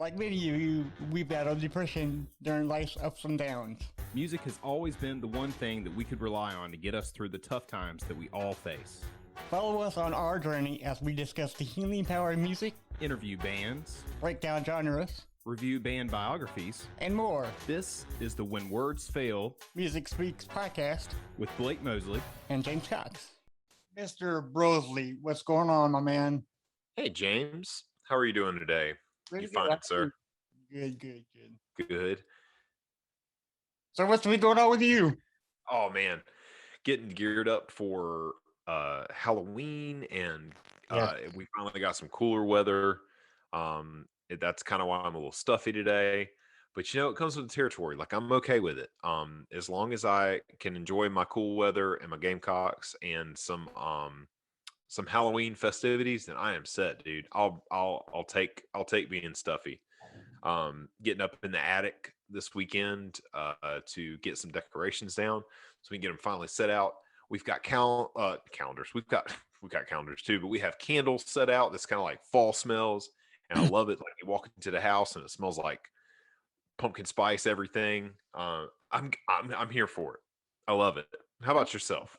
Like many of you, we battled depression during life's ups and downs. Music has always been the one thing that we could rely on to get us through the tough times that we all face. Follow us on our journey as we discuss the healing power of music, Interview bands, break down genres, review band biographies, and more. This is the When Words Fail Music Speaks podcast with Blake Mosley and James Cox. Mr. Brosley, what's going on, my man? Hey, James. How are you doing today? Pretty You good. fine, sir? Good. Good. So what's been going on with you? Oh, man. Getting geared up for Halloween, and we finally got some cooler weather. That's kind of why I'm a little stuffy today. But, it comes with the territory. Like, I'm okay with it. As long as I can enjoy my cool weather and my Gamecocks and some Halloween festivities, then I am set, dude. I'll take being stuffy. Getting up in the attic this weekend to get some decorations down so we can get them finally set out. We've got calendars. We've got calendars too, but we have candles set out. That's kind of like fall smells, and I love it. Like you walk into the house and it smells like pumpkin spice. Everything. I'm here for it. I love it. How about yourself?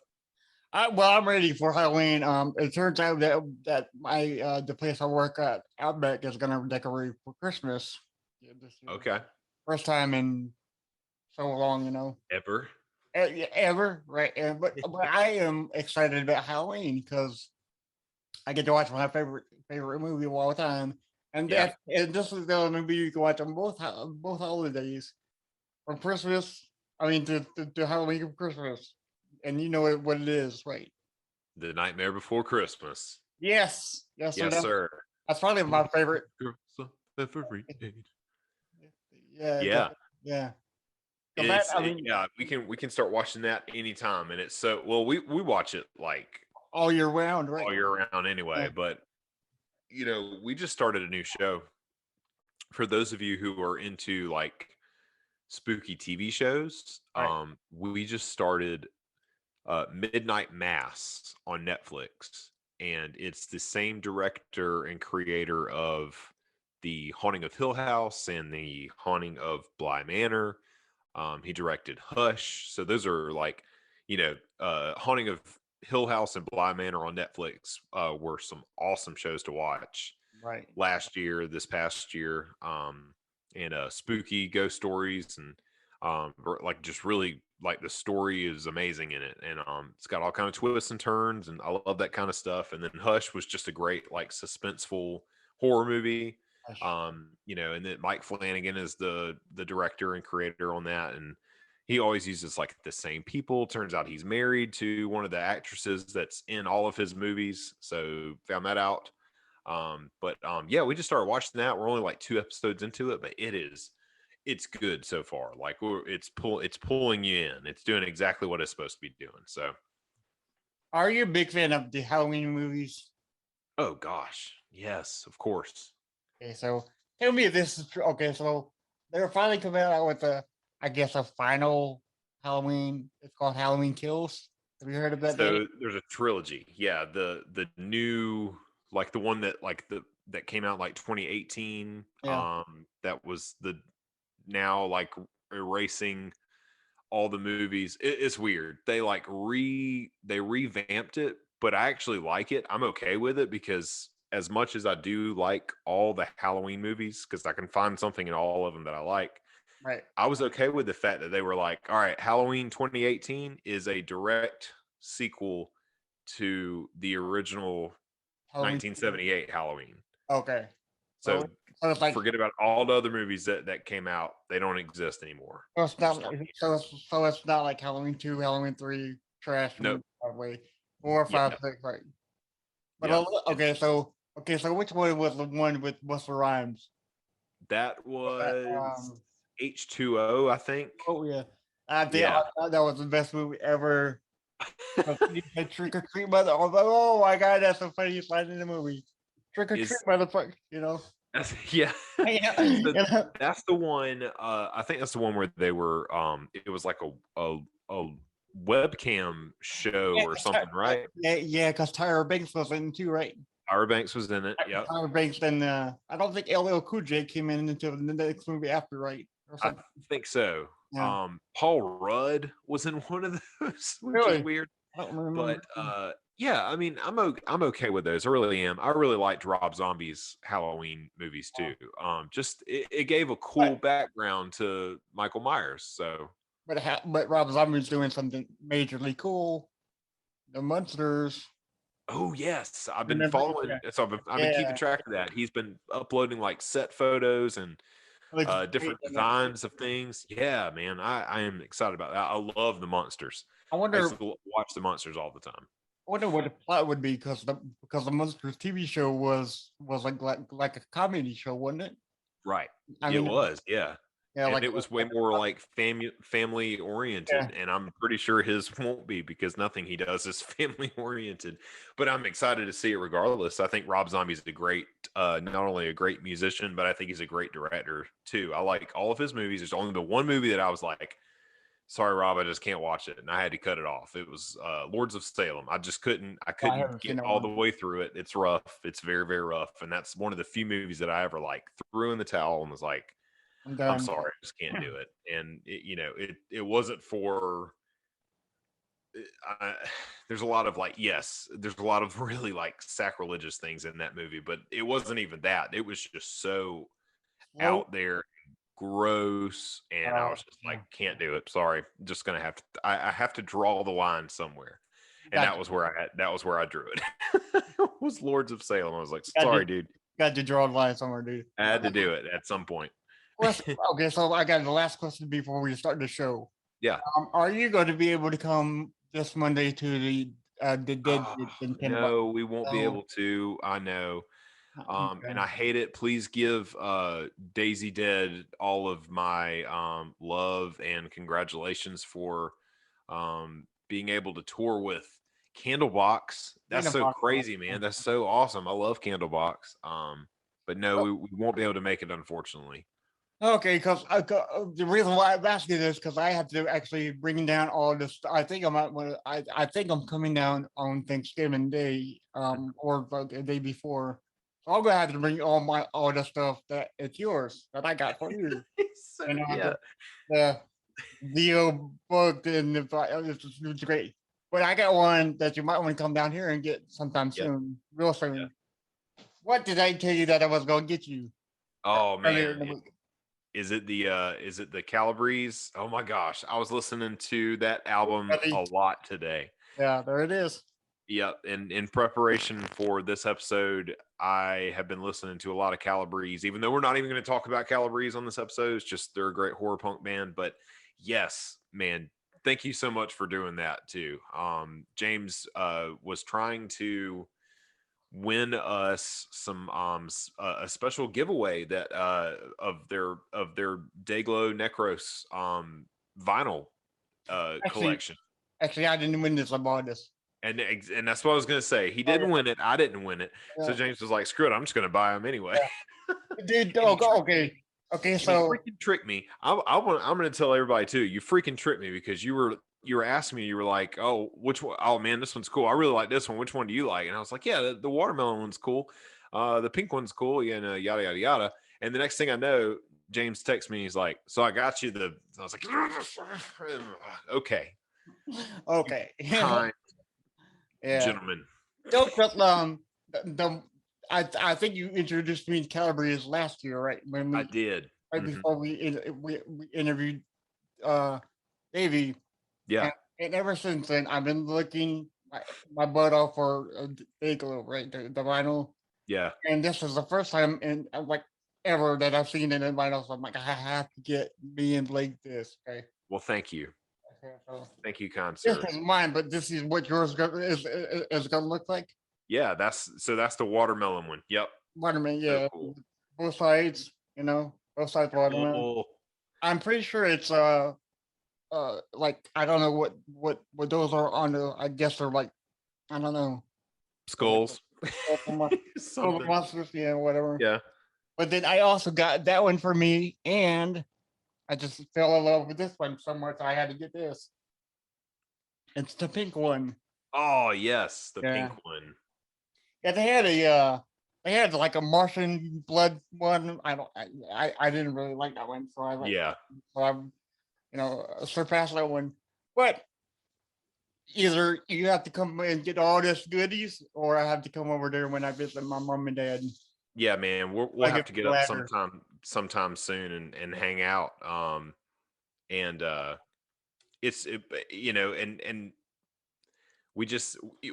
I'm ready for Halloween. It turns out that my the place I work at, Outback, is gonna decorate for Christmas. Yeah, this year. Okay. First time in so long, Ever? ever, right? But I am excited about Halloween because I get to watch my favorite movie of all time, and this is the only movie you can watch on both holidays, from Christmas. I mean, to Halloween and Christmas, and you know what it is, right? The Nightmare Before Christmas. Yes, Yes, sir. That's probably my favorite. Yeah. Yeah. We can start watching that anytime, and it's so well. We watch it like all year round, right? All year round, anyway. Yeah. But we just started a new show. For those of you who are into like spooky TV shows, right. We just started Midnight Mass on Netflix, and it's the same director and creator of The Haunting of Hill House and The Haunting of Bly Manor. He directed Hush. So those are like, Haunting of Hill House and Bly Manor on Netflix were some awesome shows to watch. Right. Last year, this past year, and spooky ghost stories, and like just really like the story is amazing in it, and it's got all kind of twists and turns, and I love that kind of stuff. And then Hush was just a great like suspenseful horror movie. And then Mike Flanagan is the director and creator on that, and he always uses like the same people. Turns out he's married to one of the actresses that's in all of his movies, so found that out. We just started watching that. We're only like 2 episodes into it, but it's good so far. Like it's pulling you in. It's doing exactly what it's supposed to be doing. So, are you a big fan of the Halloween movies? Oh gosh, yes, of course. Okay, so tell me if this is true. Okay, so they're finally coming out with a final Halloween. It's called Halloween Kills. Have you heard of that? So there's a trilogy. Yeah, the new, like the one that that came out like 2018. Yeah. That was now like erasing all the movies. It's weird. They they revamped it, but I actually like it. I'm okay with it because as much as I do like all the Halloween movies, because I can find something in all of them that I like. Right. I was okay with the fact that they were like, all right, Halloween 2018 is a direct sequel to the original 1978 Halloween. Okay. So it's like, forget about all the other movies that came out. They don't exist anymore. So it's not like Halloween 2, Halloween 3, trash. Nope. 4, 5, 6, right. But so which one was the one with Busta Rhymes? That was H2O, I think. Oh yeah. I thought that was the best movie ever. Trick or treat, mother! Oh my god, that's the funniest line in the movie. Trick or treat, motherfucker! That's the one. I think that's the one where they were. It was like a webcam show or something, right? Yeah, because Tyra Banks was in too, right? Tyra Banks was in it. Yep. Tyra Banks, and I don't think LL Cool J came in until the next movie after, right? Or I something. think so. Yeah. Paul Rudd was in one of those, which is Really? weird. I don't remember. But yeah, I mean, I'm okay with those. I really am. I really liked Rob Zombie's Halloween movies too. Just it gave a cool background to Michael Myers. So, but Rob Zombie's doing something majorly cool. The Monsters. oh yes, I've been Remember? following. Yeah. So I've been keeping Yeah. track of that. He's been uploading like set photos and Looks great different in that. designs of things. Yeah, man, I am excited about that. I love the monsters. I I used wonder. to watch the monsters all the time. I wonder what the plot would be because the Monsters TV show was like a comedy show, wasn't it? Right. I It mean, was, yeah. yeah, And like it was way more like family yeah. oriented, and I'm pretty sure his won't be because nothing he does is family oriented. But I'm excited to see it regardless. I think Rob Zombie's a great, not only a great musician, but I think he's a great director too. I like all of his movies. There's only the one movie that I was like, sorry, Rob, I just can't watch it, and I had to cut it off. It was Lords of Salem. I just couldn't. I I haven't couldn't seen get that all one. the way through it. It's rough. It's very, very rough, and that's one of the few movies that I ever like threw in the towel and was like, I'm I'm done. sorry, I just can't do it. And it wasn't for. I, there's a lot of like, yes, there's a lot of really like sacrilegious things in that movie, but it wasn't even that. It was just so Floyd? out there, gross, and I was just like, Yeah. can't do it. Sorry, I'm just gonna have to. I have to draw the line somewhere, and Got that was where I had. That was where I drew it. It was Lords of Salem. I was like, got sorry, to dude, got to draw the line somewhere, dude. I had to do it at some point. Okay, so I got the last question before we start the show. Yeah. Are you going to be able to come this Monday to the Dead in Tenenbaum? No, we won't be No. able to. I know. Okay. And I hate it. Please give Daisy Dead all of my love and congratulations for being able to tour with Candlebox. That's so Tenenbaum. crazy, man. That's so awesome. I love Candlebox. But no, we won't be able to make it, unfortunately. Okay, because the reason why I'm asking this because I have to actually bring down all this. I think I think I'm coming down on Thanksgiving Day, or the day before. So I'm gonna have to bring all the stuff that it's yours that I got for you. So, And yeah. the deal booked and it's great. But I got one that you might want to come down here and get sometime Yeah. soon, real soon. Yeah. What did I tell you that I was gonna get you? Oh Earlier in man. the week? Is it the Calabrese? Oh my gosh. I was listening to that album a lot today. Yeah, there it is. Yeah, and in preparation for this episode, I have been listening to a lot of Calabrese, even though we're not even going to talk about Calabrese on this episode. It's just they're a great horror punk band. But yes, man, thank you so much for doing that too. James was trying to win us some a special giveaway that of their Dayglow Necros vinyl collection. Actually, I didn't win this. I bought this. And that's what I was gonna say. He didn't win it. I didn't win it. So Yeah. James was like, "Screw it. I'm just gonna buy them anyway." Dude, okay. Okay, And so he freaking tricked me. I'm gonna tell everybody too. You freaking tricked me because you were asking me. You were like, "Oh, which one? Oh man, this one's cool. I really like this one. Which one do you like?" And I was like, "Yeah, the watermelon one's cool. The pink one's cool. Yeah, and yada yada yada." And the next thing I know, James texts me. He's like, "So I got you the." I was like, "Okay, okay. kind Yeah. gentlemen." Don't I think you introduced me to Calabrese last year, right? When I did. right before we interviewed Davey. Yeah. And ever since then, I've been looking my butt off for Dayglow, right? The vinyl. Yeah. And this is the first time in like ever that I've seen it in vinyl. So I'm like, I have to get me and Blake this. Okay. Well, thank you. Okay, so Thank you, kind this sir. is mine, but this is what yours is gonna look like. Yeah, that's the watermelon one. Yep. Watermelon, So yeah. cool. Both sides, both sides watermelon. Oh, I'm pretty sure it's like I don't know what those are on the. I guess they're like I don't know. skulls. Something. Monsters, yeah, whatever. Yeah. But then I also got that one for me, and I just fell in love with this one so much I had to get this. It's the pink one. Oh yes, the Yeah. pink one. Yeah, they had like a Martian blood one. I didn't really like that one, so I like Yeah. so I surpassed that one. But either you have to come and get all this goodies, or I have to come over there when I visit my mom and dad. Yeah, man, we'll I have get to the get up ladder. sometime soon and hang out. And and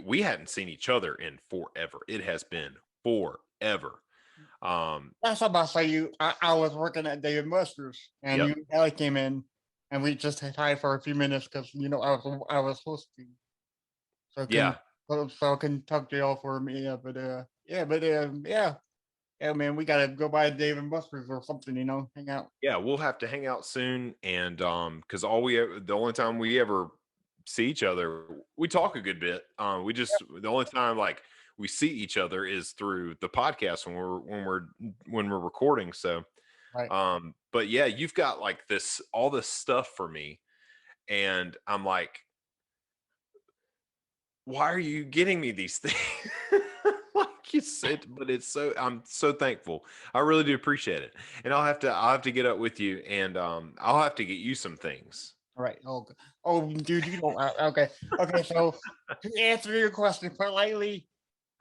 we hadn't seen each other in forever. It has been forever. Last time I saw you, I was working at David Buster's, and Yep. you and Ellie came in, and we just had hi for a few minutes because I was hosting, so I Yeah. couldn't so I couldn't talk to y'all for a minute. Yeah, yeah, man, we gotta go by Dave and Buster's or something, hang out. Yeah, we'll have to hang out soon, and because the only time we ever see each other, we talk a good bit. The only time like we see each other is through the podcast when we're recording. So, Right. but yeah, you've got like all this stuff for me, and I'm like, why are you getting me these things? Like you said, but I'm so thankful. I really do appreciate it. And I'll have to get up with you, and I'll have to get you some things. Right. Oh, dude, you don't. Okay. Okay. So to answer your question politely,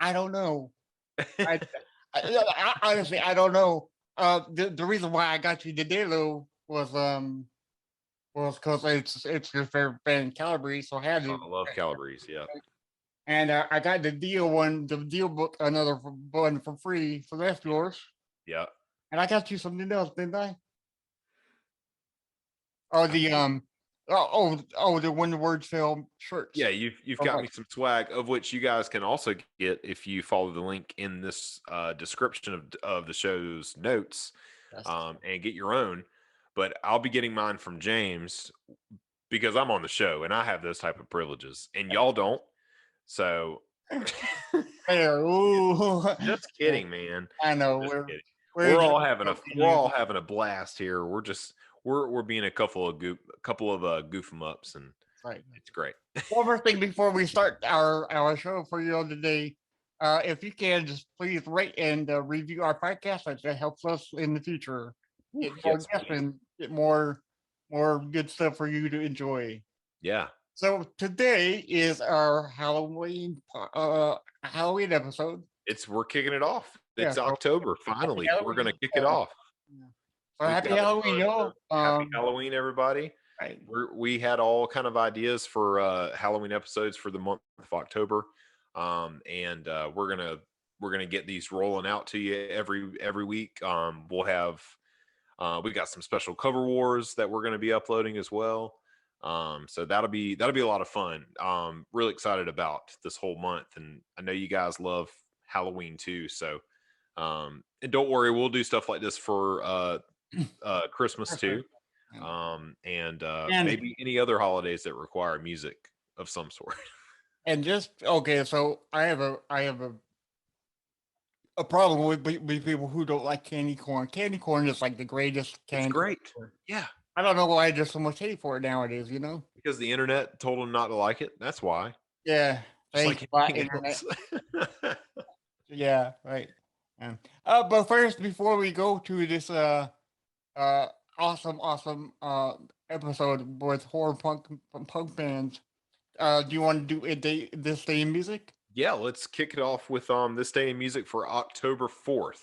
I don't know. I, honestly, I don't know. The reason why I got you the Dilo was because it's your favorite band, Calabrese, so I had Oh, to. I love Calabrese. Yeah. And I got the deal book, another one for free, so that's yours. Yeah. And I got you something else, didn't I? Oh, I think, the When the Words Fail shirts. yeah, you've Oh, got right. me some swag, of which you guys can also get if you follow the link in this description of the show's notes, Yes. and get your own. But I'll be getting mine from James because I'm on the show and I have those type of privileges, and y'all don't. So There. Ooh. just kidding, man. I know Just kidding. we're just We're joking. all having a blast here. We're being a couple of goof 'em ups, and Right. it's great. One more thing before we start our show for you all today. If you can just please rate and review our podcast, that helps us in the future get more Yes, guests please. and get more good stuff for you to enjoy. Yeah. So today is our Halloween episode. We're kicking it off. Yeah, It's so October. happy Finally, we're gonna Halloween. kick it off. Yeah. So We've happy got a Halloween, ton of y'all. happy Halloween, everybody. Right. We had all kind of ideas for Halloween episodes for the month of October, and we're gonna get these rolling out to you every week. We'll have we got some special cover wars that we're gonna be uploading as well. So that'll be a lot of fun. Really excited about this whole month, and I know you guys love Halloween too. So and don't worry, we'll do stuff like this for Christmas too, and And maybe any other holidays that require music of some sort. and just okay, so I have a problem with people who don't like candy corn. Candy corn is like the greatest It's candy great. ever. Yeah, I don't know why there's so much hate for it nowadays. because the internet told them not to like it. That's why. Yeah, Just thanks like a lot, anything internet. else. Yeah, right. But first, before we go to this uh awesome episode with horror punk bands, do you want to do this day in music? Yeah, let's kick it off with this day in music for October 4th.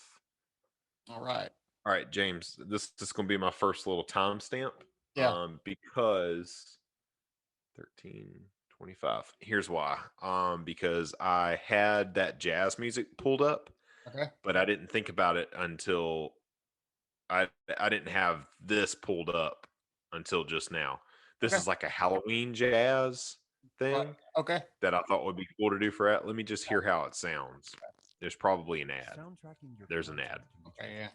All right. All right, James, this is going to be my first little timestamp. Yeah. Because 13:25. Here's why. Because I had that jazz music pulled up, Okay. but I didn't think about it until I didn't have this pulled up until just now. This Okay. is like a Halloween jazz thing Okay. that I thought would be cool to do for that. Let me just hear how it sounds. There's probably an ad. There's an ad. Okay. Yeah.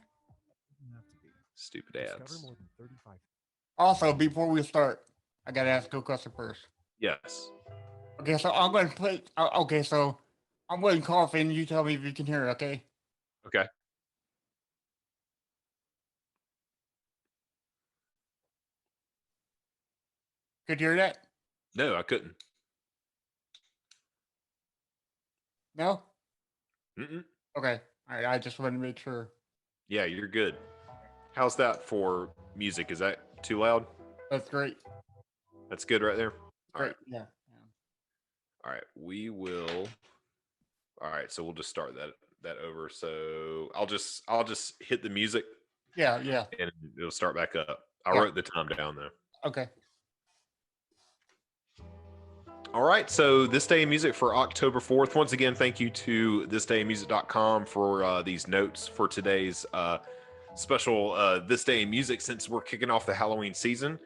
Stupid ads. Also, before we start, I gotta ask you a question first. Yes. Okay, so I'm going to play. Okay, so I'm going to cough and you tell me if you can hear it. Okay. Okay. Could you hear that? No, I couldn't. No. Mm-mm. Okay. All right. I just wanted to make sure. Yeah, you're good. How's that for music? Is that too loud? That's great. That's good right there. All right. Great. Yeah. All right. We will. All right. So we'll just start that over. So I'll just hit the music Yeah. Yeah. and it'll start back up. I Yeah. wrote the time down though. Okay. All right, so This Day in Music for October 4th. Once again, thank you to thisdayinmusic.com for these notes for today's special This Day in Music, since we're kicking off the Halloween season.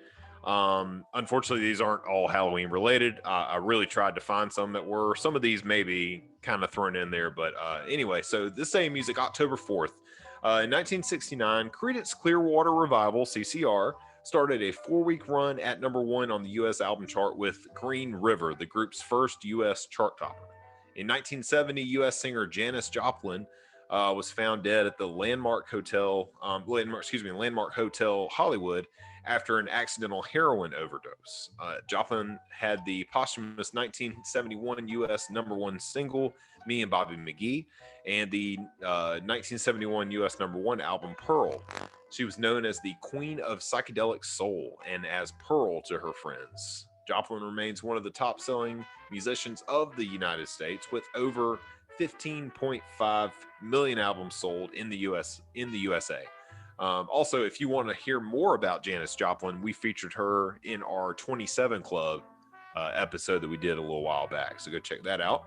Unfortunately, these aren't all Halloween related. I really tried to find some that were. Some of these may be kind of thrown in there, but anyway, so This Day in Music, October 4th. In 1969, Creedence Clearwater Revival, CCR, started a 4-week run at number 1 on the U.S. album chart with Green River, the group's first U.S. chart topper. In 1970, U.S. singer Janis Joplin was found dead at the Landmark Hotel Hollywood after an accidental heroin overdose. Joplin had the posthumous 1971 U.S. number 1 single, Me and Bobby McGee, and the 1971 U.S. number 1 album, Pearl. She was known as the Queen of Psychedelic Soul and as Pearl to her friends. Joplin remains one of the top-selling musicians of the United States, with over 15.5 million albums sold in the USA. Also, if you want to hear more about Janis Joplin, we featured her in our 27 Club episode that we did a little while back, so go check that out.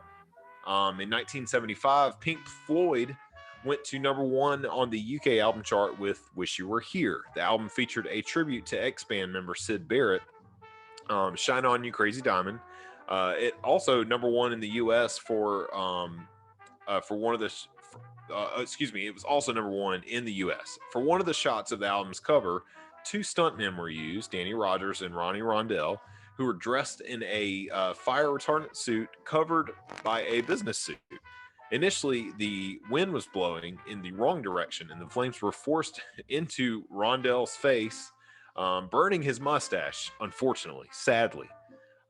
In 1975, Pink Floyd went to number 1 on the UK album chart with Wish You Were Here. The album featured a tribute to ex-band member Syd Barrett, Shine On You Crazy Diamond. It also number 1 in the US for one of the it was also number 1 in the US. For one of the shots of the album's cover, 2 stuntmen were used, Danny Rogers and Ronnie Rondell, who were dressed in a fire retardant suit covered by a business suit. Initially, the wind was blowing in the wrong direction, and the flames were forced into Rondell's face, burning his mustache, unfortunately, sadly.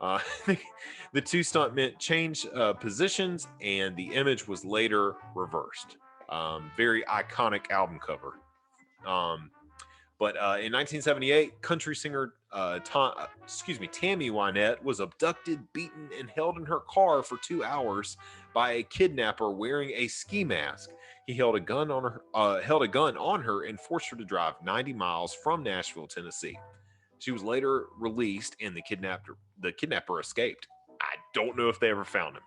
The 2 stuntmen changed positions, and the image was later reversed. Very iconic album cover. But in 1978, country singer Tammy Wynette was abducted, beaten, and held in her car for 2 hours by a kidnapper wearing a ski mask. He held a gun on her and forced her to drive 90 miles from Nashville, Tennessee. She was later released, and the kidnapper escaped. I don't know if they ever found him.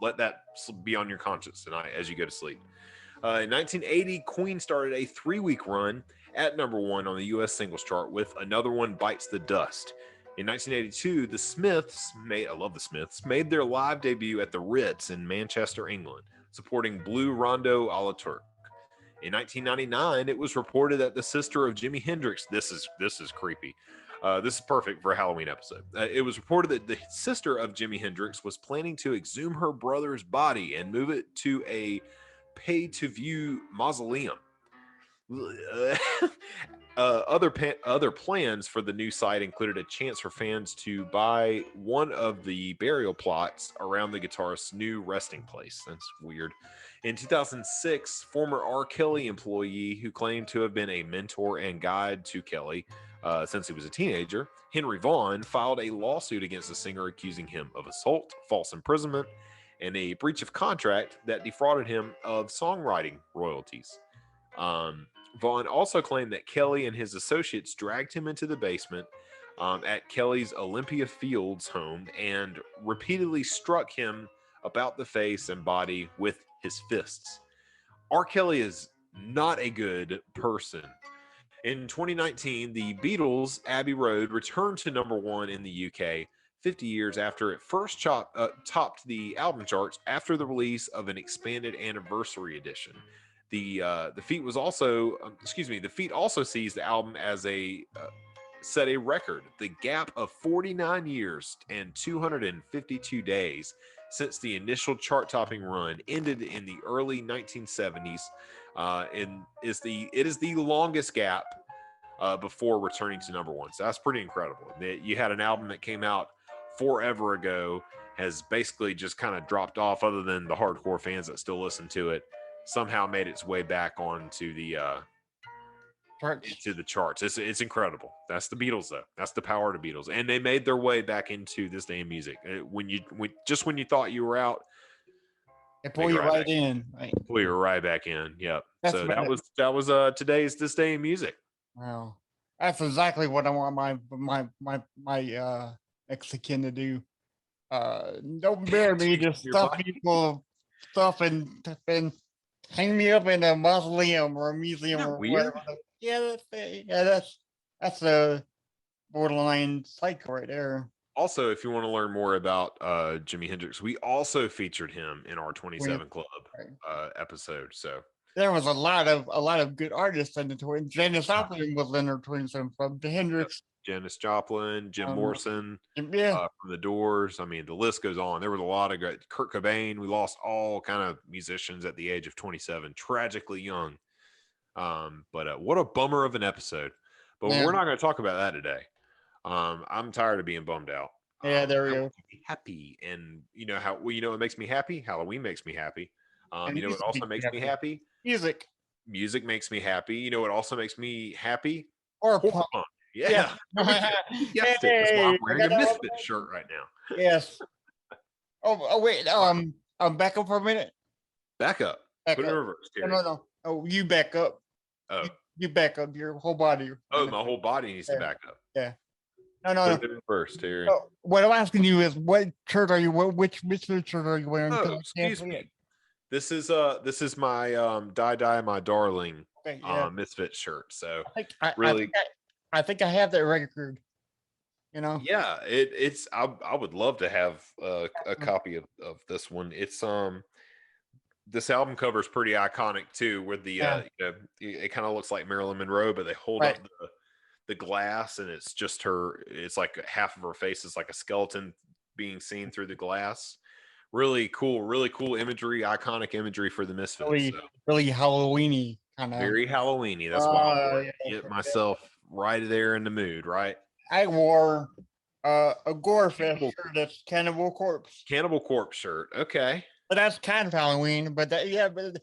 Let that be on your conscience tonight as you go to sleep. In 1980, Queen started a 3-week run at number 1 on the U.S. singles chart with Another One Bites the Dust. In 1982, the Smiths made their live debut at the Ritz in Manchester, England, supporting Blue Rondo a la Turk. In 1999, it was reported that the sister of Jimi Hendrix, this is creepy. This is perfect for a Halloween episode. It was reported that the sister of Jimi Hendrix was planning to exhume her brother's body and move it to a pay-to-view mausoleum. Other plans for the new site included a chance for fans to buy one of the burial plots around the guitarist's new resting place. That's weird. In 2006, former R. Kelly employee who claimed to have been a mentor and guide to Kelly since he was a teenager, Henry Vaughn, filed a lawsuit against the singer accusing him of assault, false imprisonment, and a breach of contract that defrauded him of songwriting royalties. Vaughn also claimed that Kelly and his associates dragged him into the basement at Kelly's Olympia Fields home and repeatedly struck him about the face and body with his fists. R. Kelly is not a good person. In 2019, the Beatles' Abbey Road returned to number 1 in the UK 50 years after it first topped the album charts after the release of an expanded anniversary edition. The feat also sees the album as set a record, the gap of 49 years and 252 days since the initial chart-topping run ended in the early 1970s. It is the longest gap before returning to number 1. So that's pretty incredible. You had an album that came out forever ago, has basically just kind of dropped off, other than the hardcore fans that still listen to it. Somehow made its way back onto the charts. It's incredible. That's the Beatles, though. That's the power of the Beatles, and they made their way back into this day of music. When you thought you were out, they pull you right in. Right. Pull you right back in. Yep. That's so that was today's this day in music. Wow, that's exactly what I want my ex-kin to do. Don't bury me, just stuff me full of stuff and hang me up in a mausoleum or a museum or weird? whatever. That's a borderline psycho right there. Also, if you want to learn more about Jimi Hendrix, we also featured him in our 27 Club episode. So there was a lot of good artists in the tour. Janis Joplin was in her 27 Club. The Hendrix, Janis Joplin, Jim Morrison, from the Doors. I mean, the list goes on. There was a lot of great. Kurt Cobain. We lost all kind of musicians at the age of 27, tragically young. But what a bummer of an episode. But we're not going to talk about that today. I'm tired of being bummed out. Yeah, there we go. Be happy, and you know what makes me happy? Halloween makes me happy. You know what also makes me happy? Music. Music makes me happy. You know what also makes me happy? Or punk. Yeah. Yes, that's why I'm wearing a Misfits shirt right now. Yes. Oh wait. Back up for a minute. Back up. Put it in reverse. No. Oh, you back up. Oh. You back up your whole body. Oh, my whole body needs to back up. Yeah. No. Put it in reverse, Terry. So, what I'm asking you is, what shirt are you? Which shirt are you wearing? Oh, excuse me. This is my Die My Darling Misfits shirt. So I think I have that record. You know. Yeah, it's. I would love to have a copy of this one. It's this album cover is pretty iconic too, where the it kind of looks like Marilyn Monroe, but they hold up the glass, and it's just her. It's like half of her face is like a skeleton being seen through the glass. Really cool imagery, iconic imagery for the Misfits. Really Halloweeny kind of. Very Halloweeny. That's why I get myself right there in the mood. Right. I wore a Gorefest shirt. That's Cannibal Corpse. Cannibal Corpse shirt. Okay. But that's kind of Halloween. But that is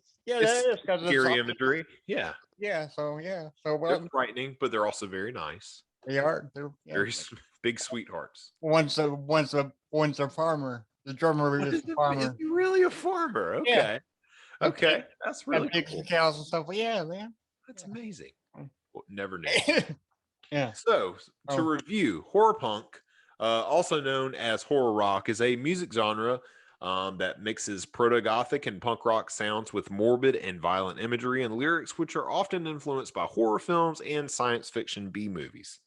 because scary imagery. Yeah. Yeah. So they're frightening, but they're also very nice. They are. They're very big sweethearts. One's a farmer. The drummer is a farmer. Is he really a farmer? Okay. Yeah. Okay. That's really cool. Cows and stuff. Yeah, man. That's amazing. Well, never knew. Yeah. So to review, horror punk, also known as horror rock, is a music genre that mixes proto-gothic and punk rock sounds with morbid and violent imagery and lyrics, which are often influenced by horror films and science fiction B movies.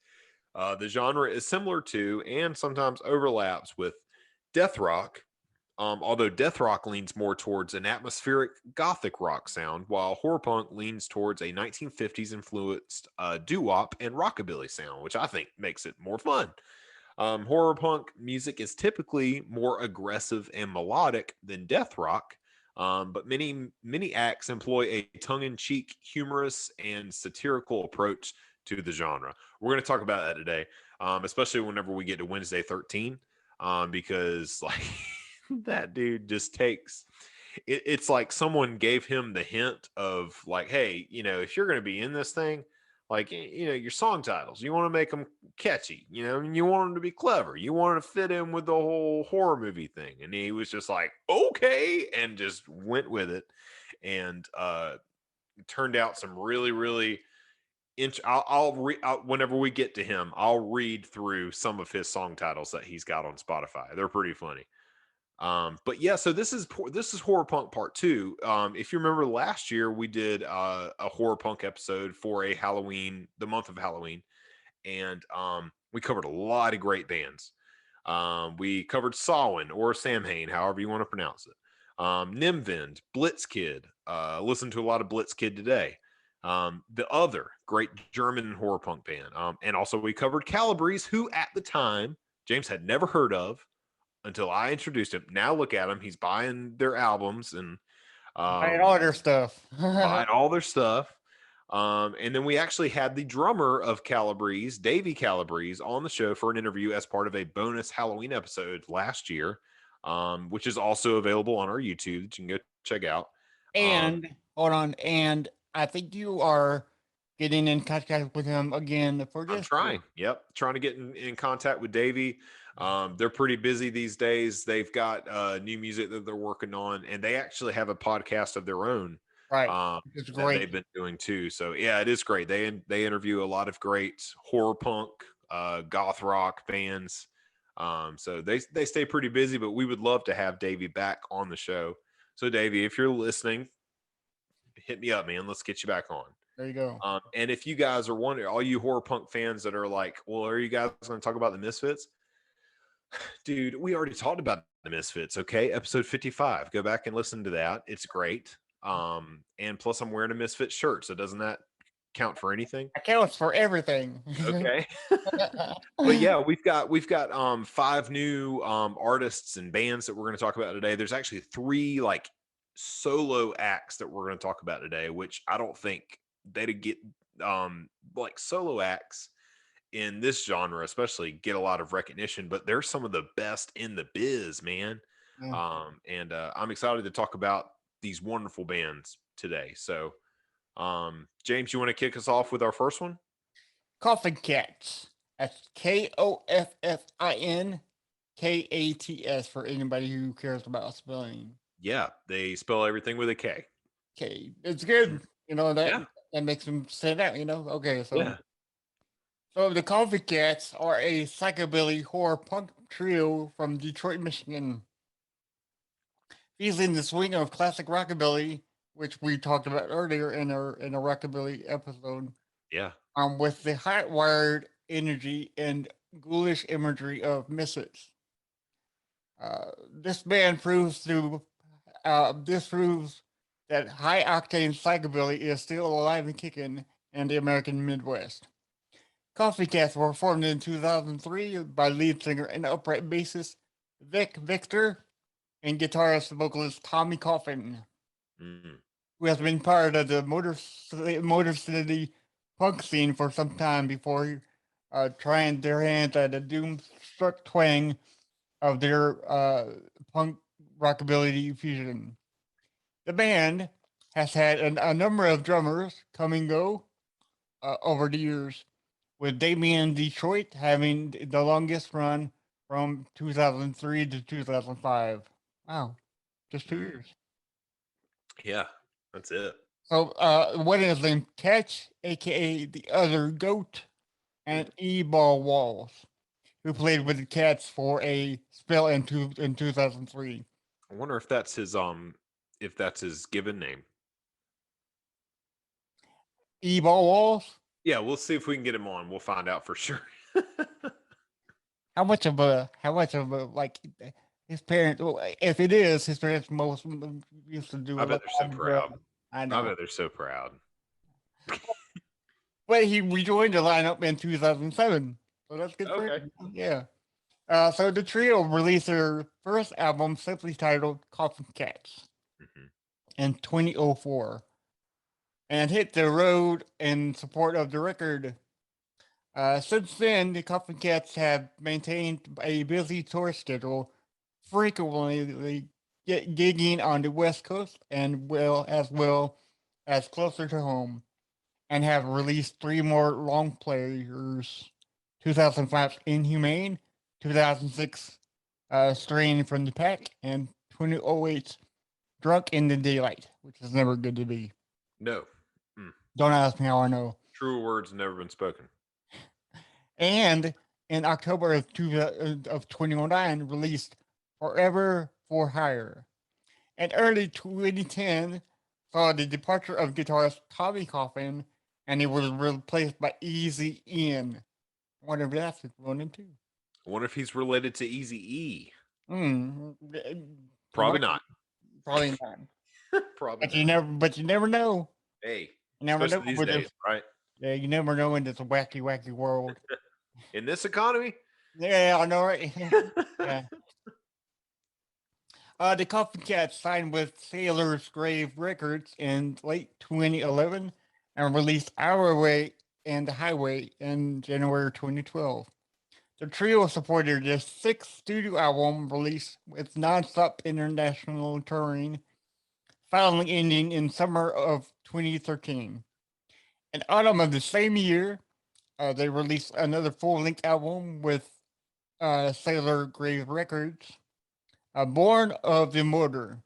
The genre is similar to and sometimes overlaps with death rock, although death rock leans more towards an atmospheric gothic rock sound, while horror punk leans towards a 1950s influenced doo-wop and rockabilly sound, which I think makes it more fun. Horror punk music is typically more aggressive and melodic than death rock, but many acts employ a tongue-in-cheek, humorous, and satirical approach to the genre. We're going to talk about that today, especially whenever we get to Wednesday 13, because like that dude just takes it's like someone gave him the hint of like, hey, if you're going to be in this thing, like, your song titles, you want to make them catchy, and you want them to be clever. You want to fit in with the whole horror movie thing. And he was just like, okay, and just went with it. And turned out some really, really whenever we get to him, I'll read through some of his song titles that he's got on Spotify. They're pretty funny. But yeah, so this is horror punk part 2. If you remember last year, we did a horror punk episode for the month of Halloween, and we covered a lot of great bands. We covered Samhain or Samhain, however you want to pronounce it. Nimvind, Blitzkid. Listen to a lot of Blitzkid today. The other great German horror punk band. And also we covered Calabrese, who at the time James had never heard of until I introduced him. Now look at him. He's buying their albums and buying all their stuff. And then we actually had the drummer of Calabrese, Davey Calabrese, on the show for an interview as part of a bonus Halloween episode last year. which is also available on our YouTube that you can go check out. And hold on, and I think you are getting in contact with him again for this. I'm trying. Yep, trying to get in contact with Davey. They're pretty busy these days. They've got new music that they're working on, and they actually have a podcast of their own. Right, it's that great. they've been doing too. So yeah, it is great. They interview a lot of great horror punk, goth rock bands. So they stay pretty busy, but we would love to have Davey back on the show. So Davey, if you're listening, hit me up, man. Let's get you back on. There you go. And if you guys are wondering, all you horror punk fans that are like, well, are you guys going to talk about the Misfits? Dude, we already talked about the Misfits. Okay, episode 55. Go back and listen to that. It's great. And plus, I'm wearing a Misfits shirt, so doesn't that count for anything? It counts for everything. Okay. But yeah, we've got 5 new artists and bands that we're going to talk about today. There's actually 3 like solo acts that we're going to talk about today, which I don't think they'd get like solo acts in this genre especially get a lot of recognition, but they're some of the best in the biz, man. Yeah. And I'm excited to talk about these wonderful bands today. So James, you want to kick us off with our first one? Coffin Cats. That's KOFFINKATS for anybody who cares about spelling. Yeah, they spell everything with a K. Okay, it's good. You know that makes them stand out. You know. Okay, so so the Coffin Cats are a psychobilly horror punk trio from Detroit, Michigan, featuring the swing of classic rockabilly, which we talked about earlier in a rockabilly episode. Yeah. With the hot wired energy and ghoulish imagery of Misfits. This band proves that high octane psychobilly is still alive and kicking in the American Midwest. Coffin Cats were formed in 2003 by lead singer and upright bassist Vic Victor and guitarist vocalist Tommy Coffin, who has been part of the Motor City punk scene for some time before trying their hands at the doom-struck twang of their punk rockabilly fusion. The band has had a number of drummers come and go over the years, with Damien Detroit having the longest run from 2003 to 2005. Wow, just 2 years. Yeah, that's it. So, what is named Catch, aka the other goat, and E-Ball Walls, who played with the Cats for a spell in 2003. I wonder if that's his given name. E-Ball Walls? Yeah, we'll see if we can get him on. We'll find out for sure. how much of a like his parents? If it is, his parents most used to do. I bet they're so proud. I know. I bet they're so proud. But he rejoined the lineup in 2007, so that's good for him. Yeah. So the trio released their first album, simply titled "Coffin Cats," in 2004. And hit the road in support of the record. Since then, the Coffin Cats have maintained a busy tour schedule, frequently gigging on the West Coast and well as closer to home, and have released 3 more long players: 2005's Inhumane, 2006 Straying from the Pack, and 2008's Drunk in the Daylight, which is never good to be. No. Don't ask me how I know. True words never been spoken. And in October of 2009, released Forever for Hire. And early 2010 saw the departure of guitarist Tommy Coffin, and he was replaced by Easy Ian. I wonder if that's his real name too. I wonder if he's related to Easy E. Probably not. Probably not. Probably but you never know. Hey, you never know these days, right? Yeah, you never know in this wacky world. In this economy? Yeah, I know, right? Yeah. The Coffin Cats signed with Sailor's Grave Records in late 2011 and released Our Way and the Highway in January 2012. The trio supported their sixth studio album release with non-stop international touring, finally ending in summer of 2013. In autumn of the same year, they released another full-length album with Sailor Grave Records, Born of the Mortar.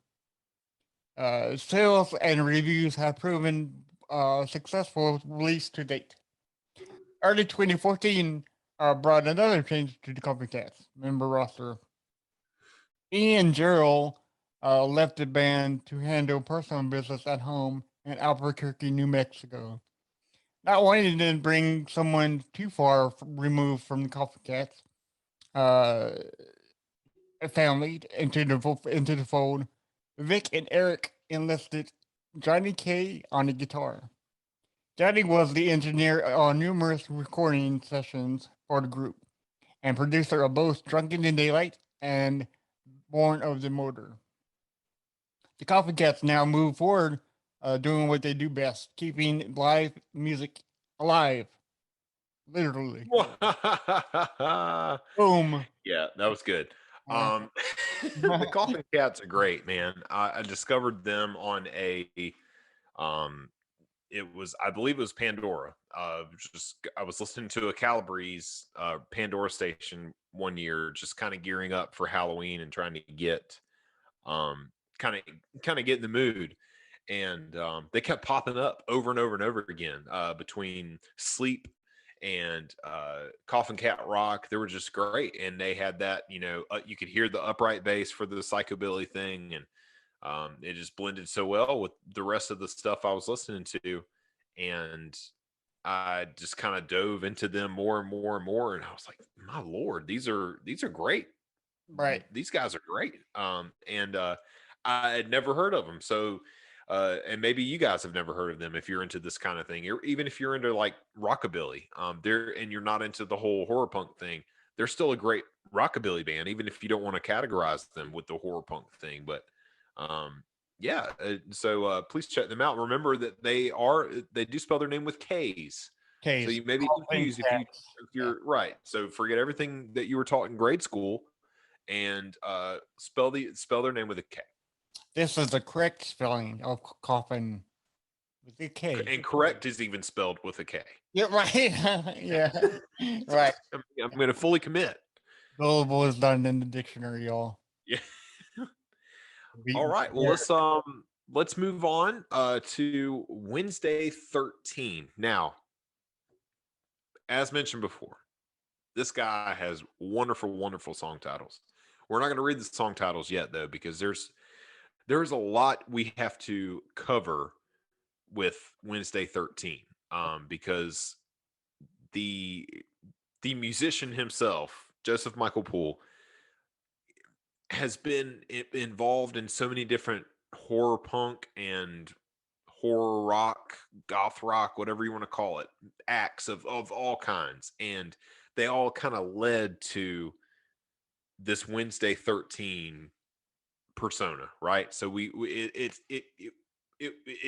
Sales and reviews have proven successful release to date. Early 2014 brought another change to the Coffin Cats member roster. Ian and Gerald left the band to handle personal business at home in Albuquerque, New Mexico. Not wanting to bring someone too far removed from the Coffin Cats uh, family into the fold, Vic and Eric enlisted Johnny K on the guitar. Johnny was the engineer on numerous recording sessions for the group and producer of both Drunken in Daylight and Born of the Motor. The Coffin Cats now move forward, doing what they do best, keeping live music alive. Literally. Boom. Yeah, that was good. Uh, The Coffin Cats are great, man. I discovered them on I believe it was Pandora. I was listening to a Calabrese Pandora station one year, just kind of gearing up for Halloween and trying to get kind of get in the mood. And they kept popping up over and over and over again between Sleep and Coffin Cat Rock. They were just great, and they had that, you could hear the upright bass for the psychobilly thing, and it just blended so well with the rest of the stuff I was listening to, and I just kind of dove into them more and more and more, and I was like, my Lord, these are great. right. These guys are great. And I had never heard of them, so and maybe you guys have never heard of them if you're into this kind of thing, or even if you're into like rockabilly, and you're not into the whole horror punk thing. They're still a great rockabilly band, even if you don't want to categorize them with the horror punk thing. But yeah, so please check them out. Remember that they do spell their name with K's. Okay. So you may be confused if you're right. So forget everything that you were taught in grade school and spell their name with a K. This is the correct spelling of coffin with a K. And correct is even spelled with a K. Yeah, right. Yeah, right. I'm going to fully commit. Gullible is done in the dictionary, y'all. Yeah. All right. Well, let's move on to Wednesday 13. Now, as mentioned before, this guy has wonderful, wonderful song titles. We're not going to read the song titles yet, though, because there's a lot we have to cover with Wednesday 13, because the musician himself, Joseph Michael Poole, has been involved in so many different horror punk and horror rock, goth rock, whatever you want to call it, acts of all kinds, and they all kind of led to this Wednesday 13 persona, right? So it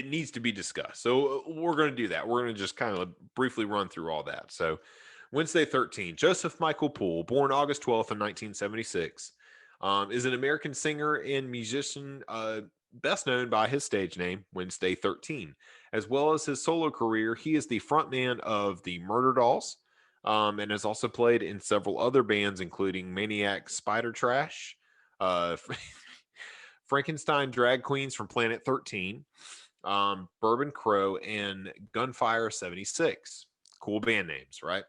needs to be discussed. So we're going to do that. We're going to just kind of briefly run through all that. So Wednesday 13, Joseph Michael Poole, born August 12th in 1976, is an American singer and musician, best known by his stage name, Wednesday 13. As well as his solo career, he is the frontman of the Murder Dolls, and has also played in several other bands, including Maniac Spider Trash, Frankenstein Drag Queens from Planet 13, Bourbon Crow, and Gunfire 76. Cool band names, right?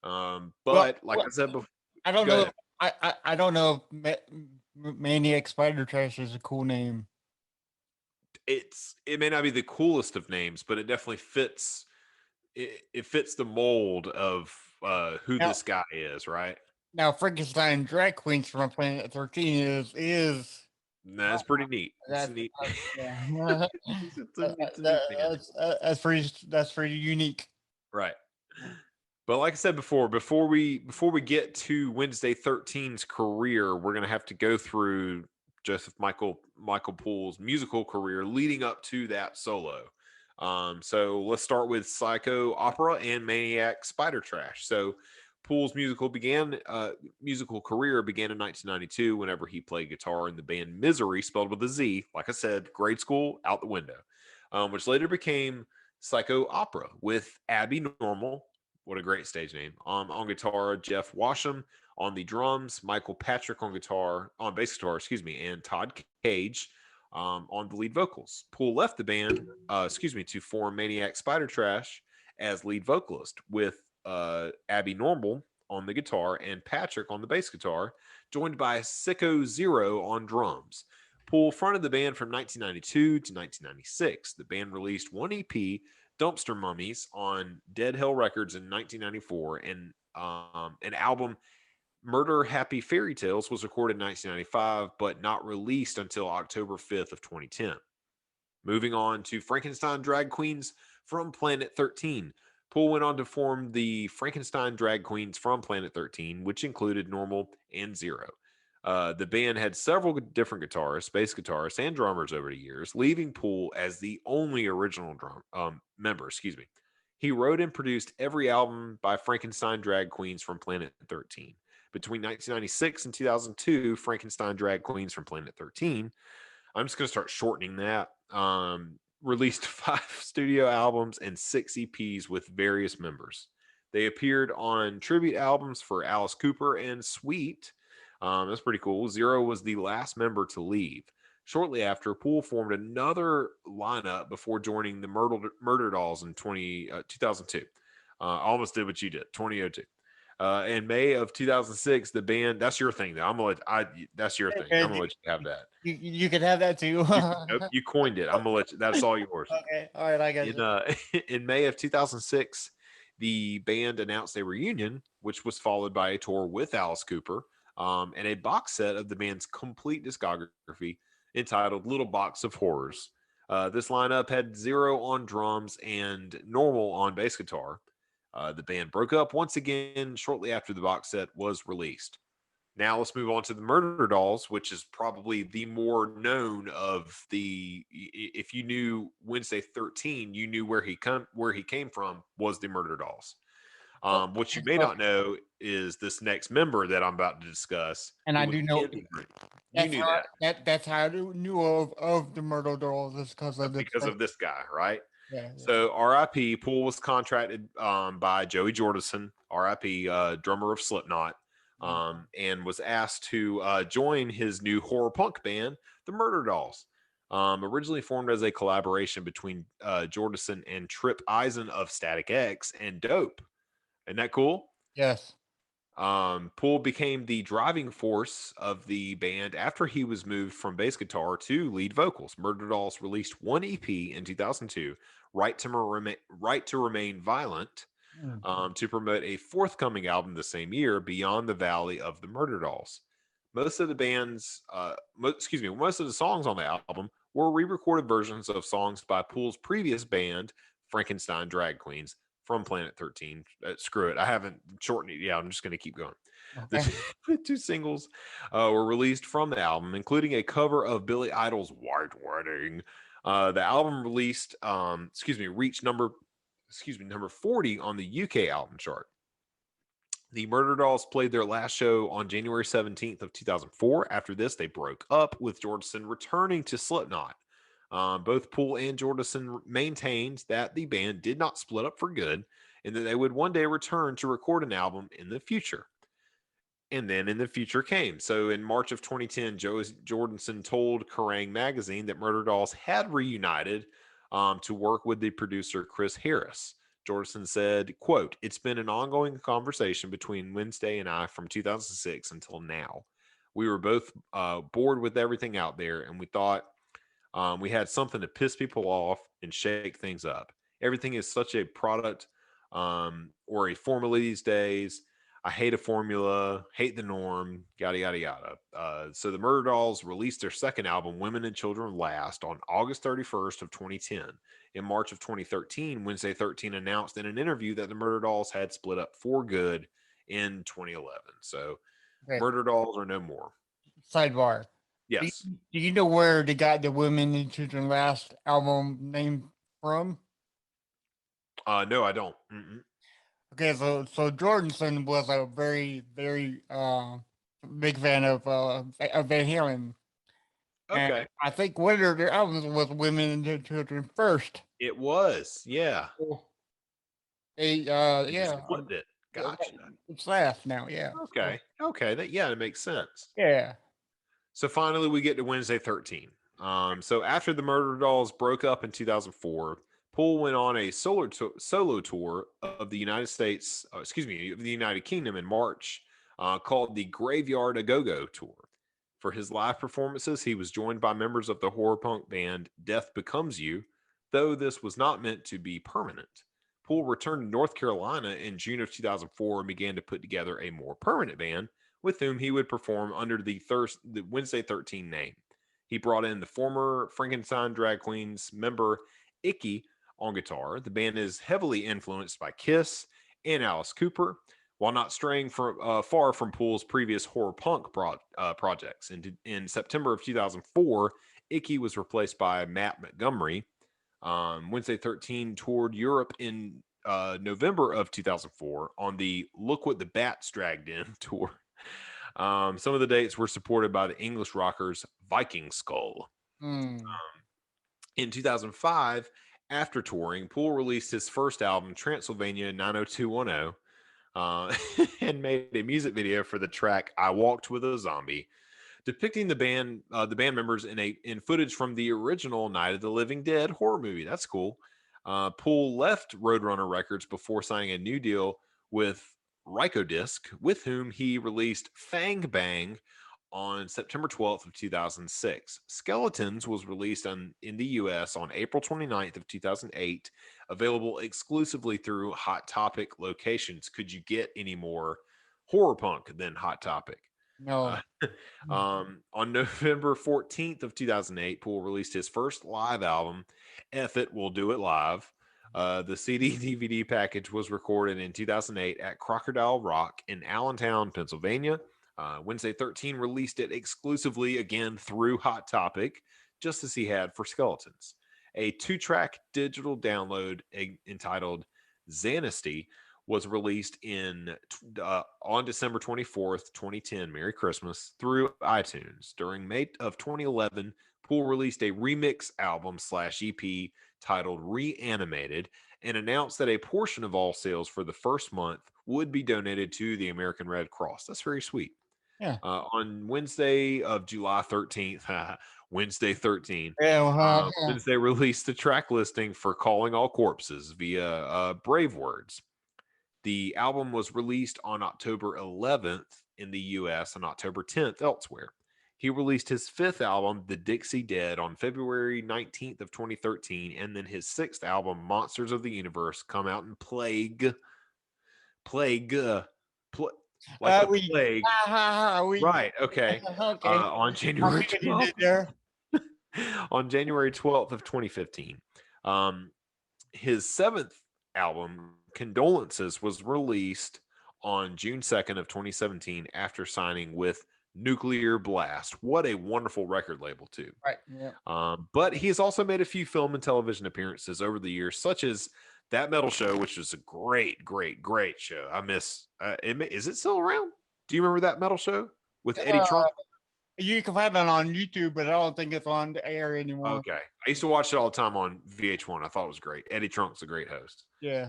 But like I said before, I don't know. I don't know if Maniac Spider Trash is a cool name. It may not be the coolest of names, but it definitely fits. It fits the mold of who this guy is, right? Now, Frankenstein Drag Queens from Planet 13 is that's pretty neat. That's neat. Yeah. That's pretty unique. Right. But like I said before we get to Wednesday 13's career, we're gonna have to go through Joseph Michael Poole's musical career leading up to that solo. So let's start with Psycho Opera and Maniac Spider Trash. So Poole's musical career began in 1992 whenever he played guitar in the band Misery, spelled with a Z. Like I said, grade school out the window, which later became Psycho Opera with Abby Normal. What a great stage name. On guitar, Jeff Washam. On the drums, Michael Patrick on bass guitar, and Todd Cage on the lead vocals. Poole left the band, to form Maniac Spider Trash as lead vocalist with Abby Normal on the guitar and Patrick on the bass guitar, joined by Sicko Zero on drums. Poole fronted the band from 1992 to 1996. The band released one EP, Dumpster Mummies, on Dead Hell Records in 1994, and an album, Murder Happy Fairy Tales, was recorded in 1995, but not released until October 5th of 2010. Moving on to Frankenstein Drag Queens from Planet 13. Poole went on to form the Frankenstein Drag Queens from Planet 13, which included Normal and Zero. The band had several different guitarists, bass guitarists, and drummers over the years, leaving Poole as the only original member. He wrote and produced every album by Frankenstein Drag Queens from Planet 13. Between 1996 and 2002, Frankenstein Drag Queens from Planet 13, I'm just going to start shortening that, released 5 studio albums and 6 EPs with various members. They appeared on tribute albums for Alice Cooper and Sweet. That's pretty cool. Zero was the last member to leave. Shortly after, Poole formed another lineup before joining the Murder Dolls in 2002. Almost did what you did, 2002. In May of 2006, the band, that's your thing, though. That's your thing. I'm going to let you have that. You can have that too. You coined it. I'm going to let you, that's all yours. Okay. All right. I got you. In May of 2006, the band announced a reunion, which was followed by a tour with Alice Cooper, and a box set of the band's complete discography entitled Little Box of Horrors. This lineup had Zero on drums and Normal on bass guitar. The band broke up once again shortly after the box set was released. Now let's move on to the Murder Dolls, which is probably the more known of the. If you knew Wednesday 13, you knew where he came from was the Murder Dolls. What you may not know is this next member that I'm about to discuss. And I do know. You knew that. That's how I knew of the Murder Dolls, is because of this guy, right? Yeah. So R.I.P. Poole was contracted by Joey Jordison, R.I.P. Drummer of Slipknot, and was asked to join his new horror punk band, the Murder Dolls. Originally formed as a collaboration between Jordison and Trip Eisen of Static X and Dope. Isn't that cool? Yes. Poole became the driving force of the band after he was moved from bass guitar to lead vocals. Murder Dolls released one EP in 2002, Right to Remain Violent, to promote a forthcoming album the same year, Beyond the Valley of the Murder Dolls. Most of the songs on the album were re-recorded versions of songs by Poole's previous band, Frankenstein Drag Queens, from Planet 13. Screw it. I haven't shortened it. Yeah, I'm just going to keep going. Okay. The 2 singles were released from the album, including a cover of Billy Idol's White Wedding. The album reached number 40 on the UK album chart. The Murder Dolls played their last show on January 17th of 2004. After this, they broke up, with Jordison returning to Slipknot. Both Poole and Jordison maintained that the band did not split up for good and that they would one day return to record an album in the future. And then in the future came. So in March of 2010, Jordison told Kerrang! Magazine that Murder Dolls had reunited to work with the producer Chris Harris. Jordison said, quote, "It's been an ongoing conversation between Wednesday and I from 2006 until now. We were both bored with everything out there, and we thought we had something to piss people off and shake things up. Everything is such a product or a formula these days. I hate a formula, hate the norm, yada, yada, yada." So the Murder Dolls released their second album, Women and Children Last, on August 31st of 2010. In March of 2013, Wednesday 13 announced in an interview that the Murder Dolls had split up for good in 2011. So Murder Dolls are no more. Sidebar. Yes. Do you know where they got the Women and Children Last album name from? No, I don't. Okay, so Jordanson was a very big fan of Van Halen, and Okay. I think one of their albums was "Women and Their Children" first. It was. Yeah. So they They yeah, split it. Gotcha. it's last now. Yeah, so, Okay. Okay. That makes sense. yeah. So finally, we get to Wednesday 13. So after the Murder Dolls broke up in 2004, Poole went on a solo tour of the United States, excuse me, of the United Kingdom in March, called the Graveyard A Go-Go Tour. For his live performances, he was joined by members of the horror punk band Death Becomes You, though this was not meant to be permanent. Poole returned to North Carolina in June of 2004 and began to put together a more permanent band with whom he would perform under the Wednesday 13 name. He brought in the former Frankenstein drag queens member Icky on guitar. The band is heavily influenced by Kiss and Alice Cooper, while not straying far from Poole's previous horror punk projects. In September of 2004, Icky was replaced by Matt Montgomery. Wednesday 13 toured Europe in November of 2004 on the Look What the Bats Dragged In tour. Some of the dates were supported by the English rockers Viking Skull. Mm. In 2005, after touring, Poole released his first album, Transylvania 90210, and made a music video for the track "I Walked with a Zombie," depicting the band members in footage from the original Night of the Living Dead horror movie. That's cool. Poole left Roadrunner Records before signing a new deal with Rykodisc, with whom he released Fang Bang on September 12th of 2006. Skeletons was released in the US on April 29th of 2008, available exclusively through Hot Topic locations. Could you get any more horror punk than Hot Topic? No. On November 14th of 2008, Poole released his first live album, F It, We'll Do It Live. The CD DVD package was recorded in 2008 at Crocodile Rock in Allentown, Pennsylvania. Wednesday 13 released it exclusively again through Hot Topic, just as he had for Skeletons. A 2-track digital download entitled Xanesty was released on December 24th, 2010, Merry Christmas, through iTunes. During May of 2011, Poole released a remix album /EP titled Reanimated and announced that a portion of all sales for the first month would be donated to the American Red Cross. That's very sweet. Yeah. On Wednesday of July 13th, Wednesday 13, Yeah. Yeah. Wednesday released the track listing for Calling All Corpses via Brave Words. The album was released on October 11th in the US and October 10th elsewhere. He released his 5th album, The Dixie Dead, on February 19th of 2013, and then his 6th album, Monsters of the Universe, come out in plague, like the plague. Right, okay. Okay. On I January see what you 12th. did there. On January 12th of 2015. His 7th album, Condolences, was released on June 2nd of 2017 after signing with Nuclear Blast. What a wonderful record label, too. Right. Yeah. But he has also made a few film and television appearances over the years, such as That Metal Show, which is a great show. I miss is it still around? Do you remember That Metal Show with Eddie Trunk? You can find it on YouTube, but I don't think it's on the air anymore. Okay. I used to watch it all the time on VH1. I thought it was great. Eddie Trunk's a great host. Yeah.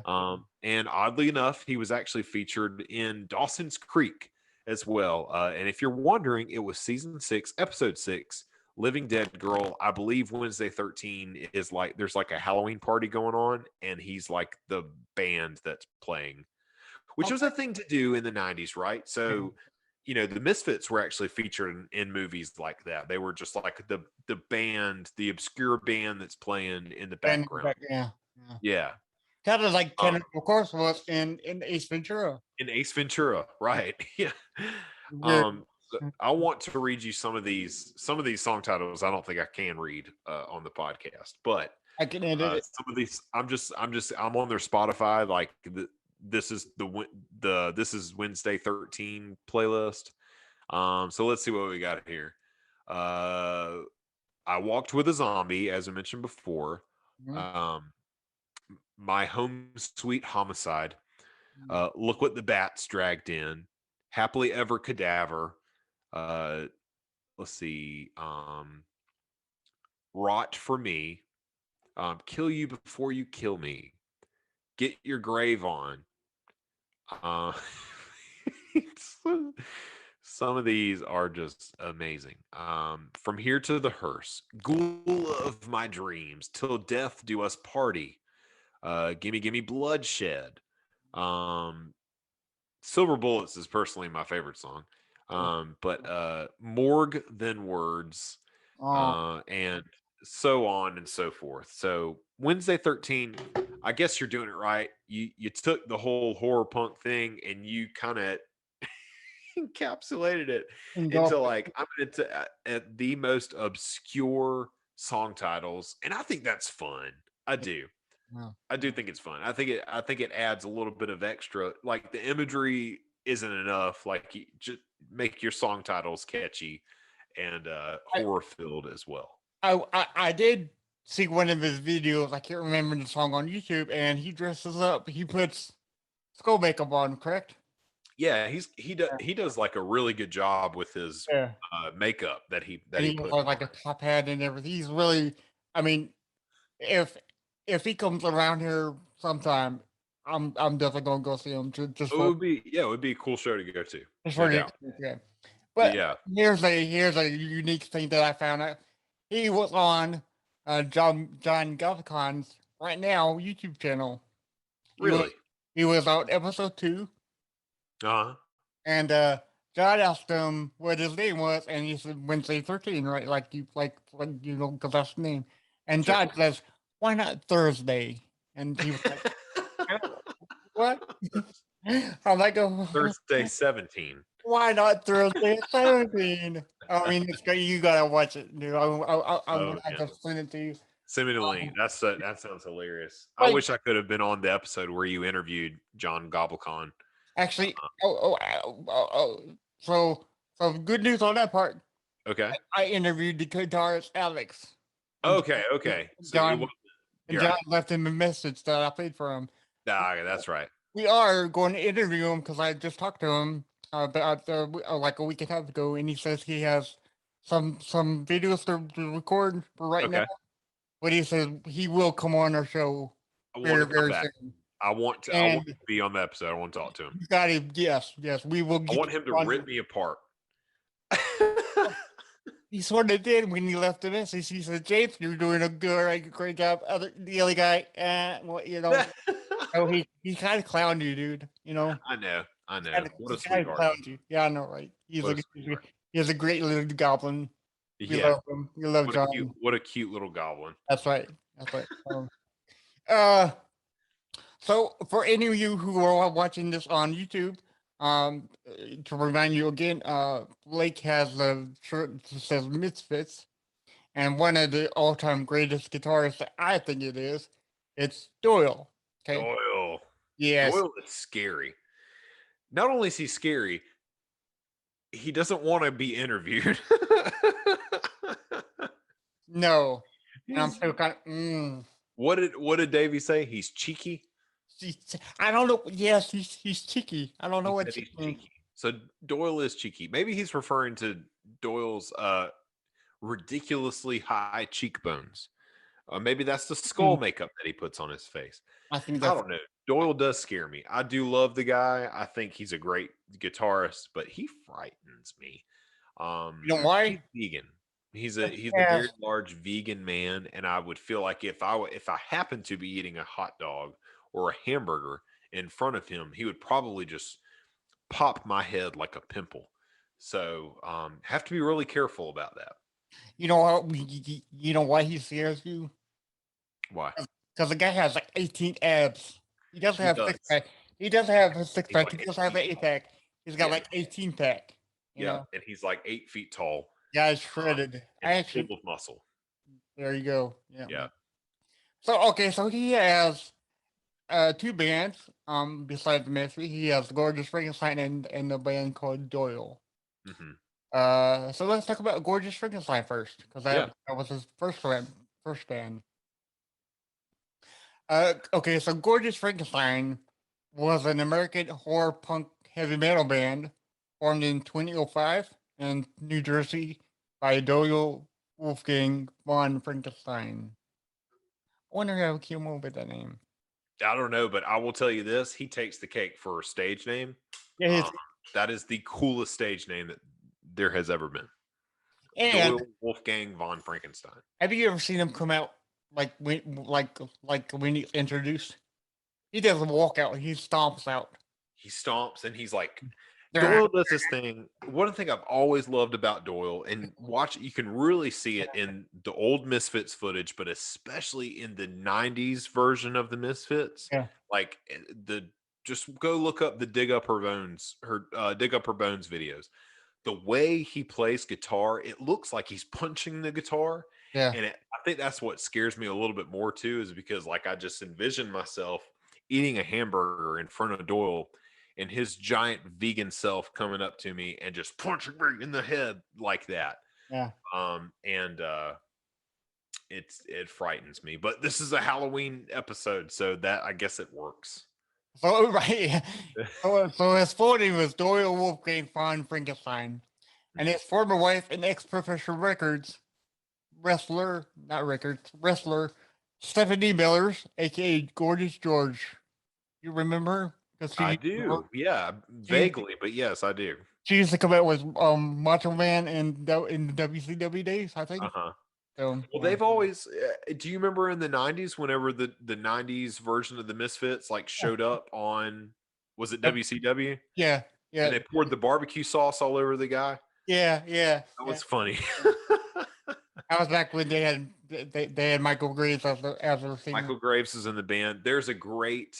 And oddly enough, he was actually featured in Dawson's Creek as well. And if you're wondering, it was season 6, episode 6, Living Dead Girl. I believe Wednesday 13 is like, there's like a Halloween party going on, and he's like the band that's playing, which was a thing to do in the 90s, right? So, the Misfits were actually featured in movies like that. They were just like the band, the obscure band that's playing in the background. Yeah. Kind of like Ken, of course, was in Ace Ventura. In Ace Ventura, right? Yeah. So I want to read you some of these song titles. I don't think I can read on the podcast, but I can edit it. Some of these, I'm on their Spotify. Like this is this is Wednesday 13 playlist. So let's see what we got here. I Walked with a Zombie, as I mentioned before. Mhm. My Home Sweet Homicide, Look What the Bats Dragged In, Happily Ever Cadaver. Let's see. Rot for Me. Kill You Before You Kill Me. Get Your Grave On. Uh, some of these are just amazing. From Here to the Hearse, Ghoul of My Dreams, Till Death Do Us Party, Gimme Gimme Bloodshed. Silver Bullets is personally my favorite song. But Morgue Than Words, and so on and so forth. So Wednesday 13, I guess you're doing it right. You took the whole horror punk thing and you kind of encapsulated it into like I'm into at the most obscure song titles, and I think that's fun. I do. Wow. I do think it's fun. I think it adds a little bit of extra. Like the imagery isn't enough. Like you just make your song titles catchy and horror filled as well. I did see one of his videos. I can't remember the song on YouTube, and he dresses up. He puts skull makeup on, correct? Yeah, he does like a really good job with his makeup that he Has put like a top hat and everything. He's really, I mean, if he comes around here sometime, I'm definitely gonna go see him. Just it would be a cool show to go to. just No for doubt. yeah. But Yeah. here's a unique thing that I found out. He was on John Gallicon's right now YouTube channel. Really? He was on episode 2, Uh-huh. and John asked him what his name was, and he said Wednesday 13, right? Like you know, because that's the name. And John says, "Why not Thursday?" And he was like, "What?" I'm like, "Oh, Thursday 17. why not Thursday 17?" I mean, it's great. You gotta watch it, dude. I just send it to you. Send me the link. That sounds hilarious. I Like, wish I could have been on the episode where you interviewed John Gobblecon. actually, so good news on that part. Okay. I interviewed the guitarist Alex. Okay. So John left him a message that I played for him. that's right. We are going to interview him because I just talked to him about like a week and a half ago, and he says he has some videos to record for right now. But he says he will come on our show very soon. I want to be on the episode. I want to talk to him. You got him. Yes, we will. I want him to rip me apart. He sort of did when he left the message. He said, "James, you're doing a great job." The other guy, well, you know, he kind of clowned you, dude. You know. I know. What a sweetheart. Clowned you. Yeah, I know, right? He's a great little goblin. We love him. We love John. What a cute little goblin. That's right. So for any of you who are watching this on YouTube, to remind you again, Blake has a shirt that says Misfits, and one of the all-time greatest guitarists that I think it's Doyle. Okay. Doyle. Yes. Doyle is scary. Not only is he scary, he doesn't want to be interviewed. No. And I'm still kind of. What did Davey say? He's cheeky. I don't know. Yes, he's cheeky. I don't know what cheeky. So Doyle is cheeky. Maybe he's referring to Doyle's ridiculously high cheekbones. Maybe that's the skull makeup that he puts on his face. I don't know. Doyle does scare me. I do love the guy. I think he's a great guitarist, but he frightens me. You know why? He's vegan. He's a very large vegan man, and I would feel like if I happened to be eating a hot dog or a hamburger in front of him, he would probably just pop my head like a pimple. So have to be really careful about that. You know you know why he scares you? Why? Because the guy has like 18 abs. He doesn't have six pack. He doesn't have a six pack. He doesn't have an 8-pack. He's got like 18 pack. Yeah, and he's like 8 feet tall. Yeah, he's shredded. Full of muscle. There you go. Yeah. So he has 2 bands. Besides the Mystery, he has Gorgeous Frankenstein and a band called Doyle. Mm-hmm. So let's talk about Gorgeous Frankenstein first, because that was his first band. Okay, so Gorgeous Frankenstein was an American horror punk heavy metal band formed in 2005 in New Jersey by Doyle Wolfgang von Frankenstein. I wonder how he came up with that name. I don't know, but I will tell you this: he takes the cake for a stage name. Yeah, Um, that is the coolest stage name that there has ever been. and Doyle Wolfgang von Frankenstein. have you ever seen him come out like when he's introduced? He doesn't walk out; he stomps out. He stomps and he's like, Doyle does this thing. One thing I've always loved about Doyle, and watch, you can really see it in the old Misfits footage, but especially in the '90s version of the Misfits. Yeah. Like just go look up the Dig Up Her Bones videos. The way he plays guitar, it looks like he's punching the guitar. Yeah. And I think that's what scares me a little bit more too, is because like I just envision myself eating a hamburger in front of Doyle and his giant vegan self coming up to me and just punching me in the head like that. Yeah. It frightens me. But this is a Halloween episode, so that I guess it works. So right, so his full name was Doyle Wolfgang von Frankenstein, and his former wife and ex-professional wrestler Stephanie Millers, aka Gorgeous George. You remember her? I do, yeah, vaguely, but yes, I do. She used to come out with Macho Man in the WCW days, I think. So, well, they've always. Do you remember in the '90s, whenever the '90s version of the Misfits like showed up on, was it WCW? Yeah, yeah. And they poured the barbecue sauce all over the guy. Yeah, yeah. That was funny. That was back when they had Michael Graves as their singer. Michael Graves is in the band. There's a great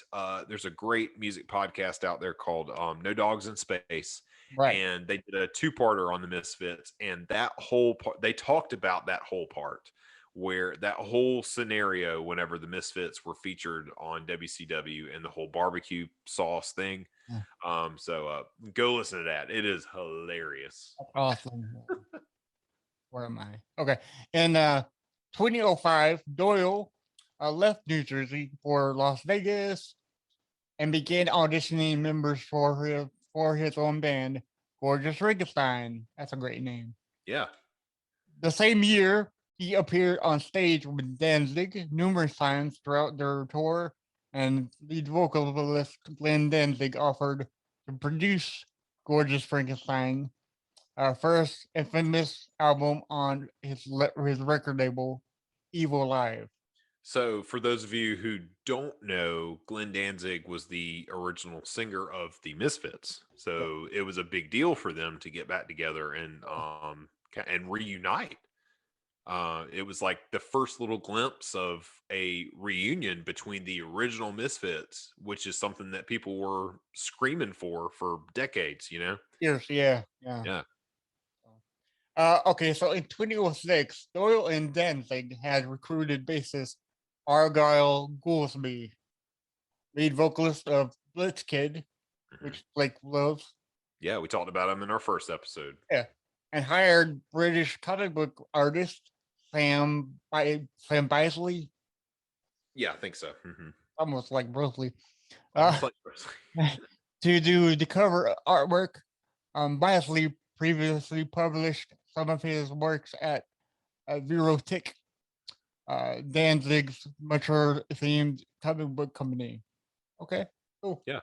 music podcast out there called No Dogs in Space. Right. And they did a 2-parter on the Misfits, and that whole part, they talked about that whole part, where that whole scenario whenever the Misfits were featured on WCW and the whole barbecue sauce thing. Yeah. So go listen to that. It is hilarious. That's awesome. Where am I? Okay. In 2005, Doyle left New Jersey for Las Vegas and began auditioning members for his own band, Gorgeous Frankenstein. That's a great name. Yeah. The same year, he appeared on stage with Danzig numerous times throughout their tour, and lead vocalist Glenn Danzig offered to produce Gorgeous Frankenstein, first infamous album on his record label, Evil Live. So, for those of you who don't know, Glenn Danzig was the original singer of the Misfits. So, it was a big deal for them to get back together and reunite. It was like the first little glimpse of a reunion between the original Misfits, which is something that people were screaming for decades, you know? Yes, yeah. Okay, so in 2006, Doyle and Danzig had recruited bassist Argyle Goolsby, lead vocalist of Blitzkid, which Blake loves. Yeah, we talked about him in our first episode. Yeah, and hired British comic book artist Sam Bisley. Yeah, I think so. Mm-hmm. Almost like Bruce Lee. To do the cover artwork. Bisley previously published some of his works at Verotic, Danzig's mature-themed comic book company. Okay, cool. Yeah.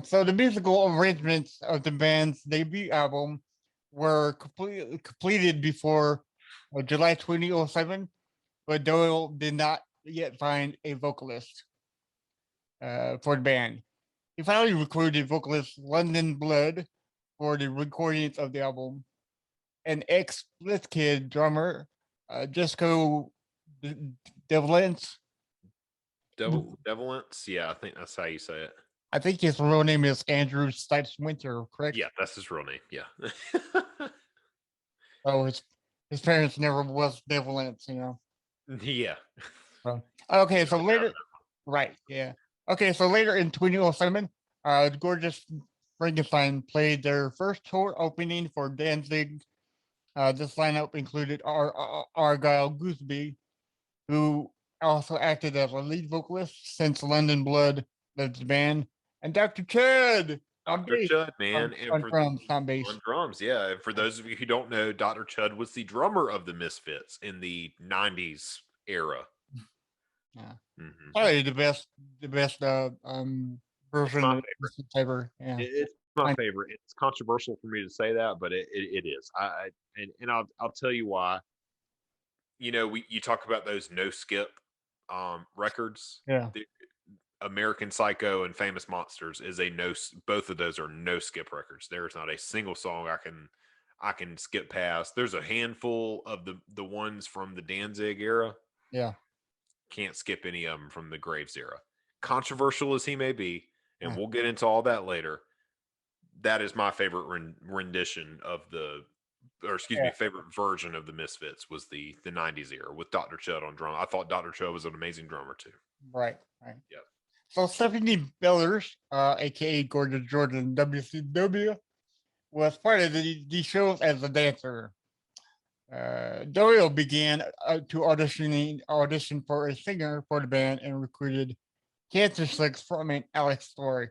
So the musical arrangements of the band's debut album were completed before July 2007, but Doyle did not yet find a vocalist for the band. He finally recruited vocalist London Blood for the recordings of the album. An ex-Blitzkid drummer, Disco Devilance. Devilance? Yeah, I think that's how you say it. I think his real name is Andrew Stipes Winter, correct? Yeah, that's his real name. Yeah. Oh, his parents never was Devilance, you know. Yeah. Okay, so later, right? Yeah. Okay, so later in 2007, Gorgeous Frankenstein played their first tour opening for Danzig. This lineup included Argyle Gooseby, who also acted as a lead vocalist since London Blood left the band. and Dr. Chud on Dr. bass, Chud, man, and on for drums, on bass. on drums, yeah. And for those of you who don't know, Dr. Chud was the drummer of the Misfits in the '90s era. Yeah, Mm-hmm. probably the best It's version my of favorite. the ever. Yeah, It's my favorite. It's controversial for me to say that, but it is. And I'll tell you why. You know, you talk about those no skip records. yeah, The American Psycho and Famous Monsters is a no. Both of those are no skip records. There's not a single song I can skip past. There's a handful of the ones from the Danzig era. yeah. Can't skip any of them from the Graves era. Controversial as he may be, and Yeah. we'll get into all that later. That is my favorite rendition of favorite version of the Misfits was the '90s era with Dr. Chud on drum. I thought Dr. Chud was an amazing drummer too. Right. Yep. So Stephanie Bellers, aka Gordon Jordan, WCW, was part of the shows as a dancer. Doyle began to audition for a singer for the band and recruited Cancer Six frontman Alex Story.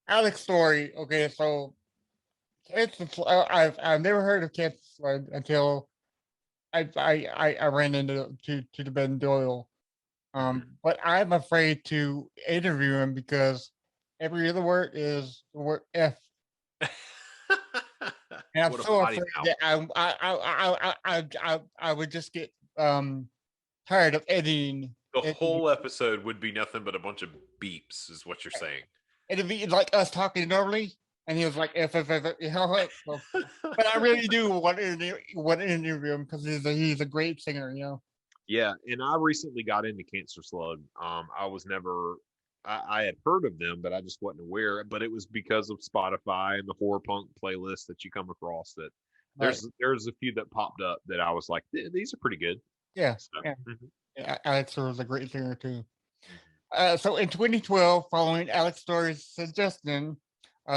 Alex Story, okay, so I've never heard of Cancer Slug until I ran into to the Ben Doyle. But I'm afraid to interview him because every other word is the word F. And I'm so afraid that I would just get tired of editing. The whole episode would be nothing but a bunch of beeps, is what you're saying. It'd be like us talking normally, and he was like F, you know what? So, but I really do want to interview him because he's a great singer, you know. Yeah, and I recently got into Cancer Slug. I was never, I had heard of them, but I just wasn't aware. But it was because of Spotify and the horror punk playlist that you come across. That there's a few that popped up that I was like, these are pretty good. Yeah, so, yeah. Mm-hmm. Yeah, Alex was a great singer too. So in 2012, following Alex Story's suggestion,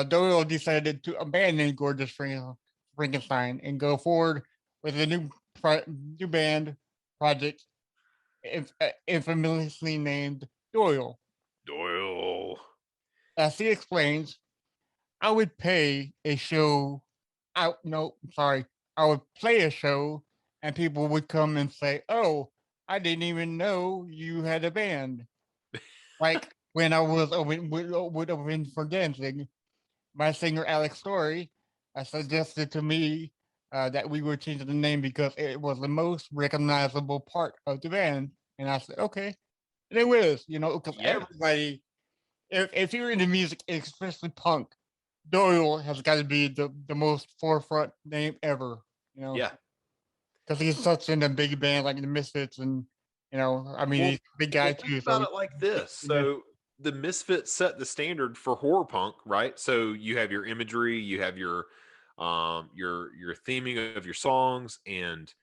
Doyle decided to abandon Gorgeous Frankenstein and go forward with a new band project, infamously named Doyle. Doyle. As he explains, I would pay a show. I would play a show, and people would come and say, "Oh, I didn't even know you had a band." Like when I was would open for Danzig, my singer Alex Story suggested to me that we would change the name because it was the most recognizable part of the band, and I said, "Okay," and it was, you know, because everybody, if you're into music, especially punk, Doyle has got to be the most forefront name ever, you know. Yeah. Because he's such in a big band like the Misfits, and you know, I mean, he's a big guy too. Think about it like this. So the Misfits set the standard for horror punk, right? So you have your imagery, you have your theming of your songs, and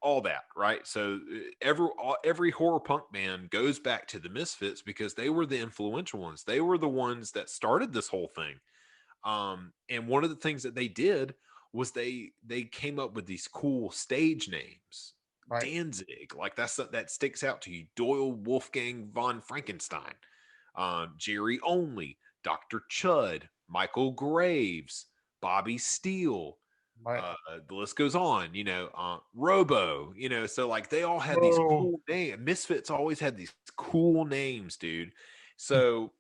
all that, right? So every horror punk band goes back to the Misfits because they were the influential ones. They were the ones that started this whole thing. And one of the things that they did was they came up with these cool stage names. Right. Danzig, like that sticks out to you. Doyle Wolfgang von Frankenstein, Jerry Only, Dr. Chud, Michael Graves, Bobby Steele. Right. The list goes on, you know, Robo, you know, so like they all had these cool names. Misfits always had these cool names, dude. So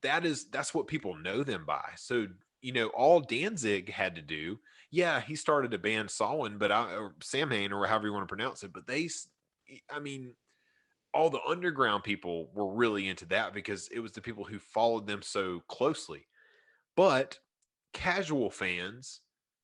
that's what people know them by. So, you know, all Danzig had to do, yeah, he started a band Samhain, or Samhain, or however you want to pronounce it, but I mean, all the underground people were really into that because it was the people who followed them so closely. But casual fans,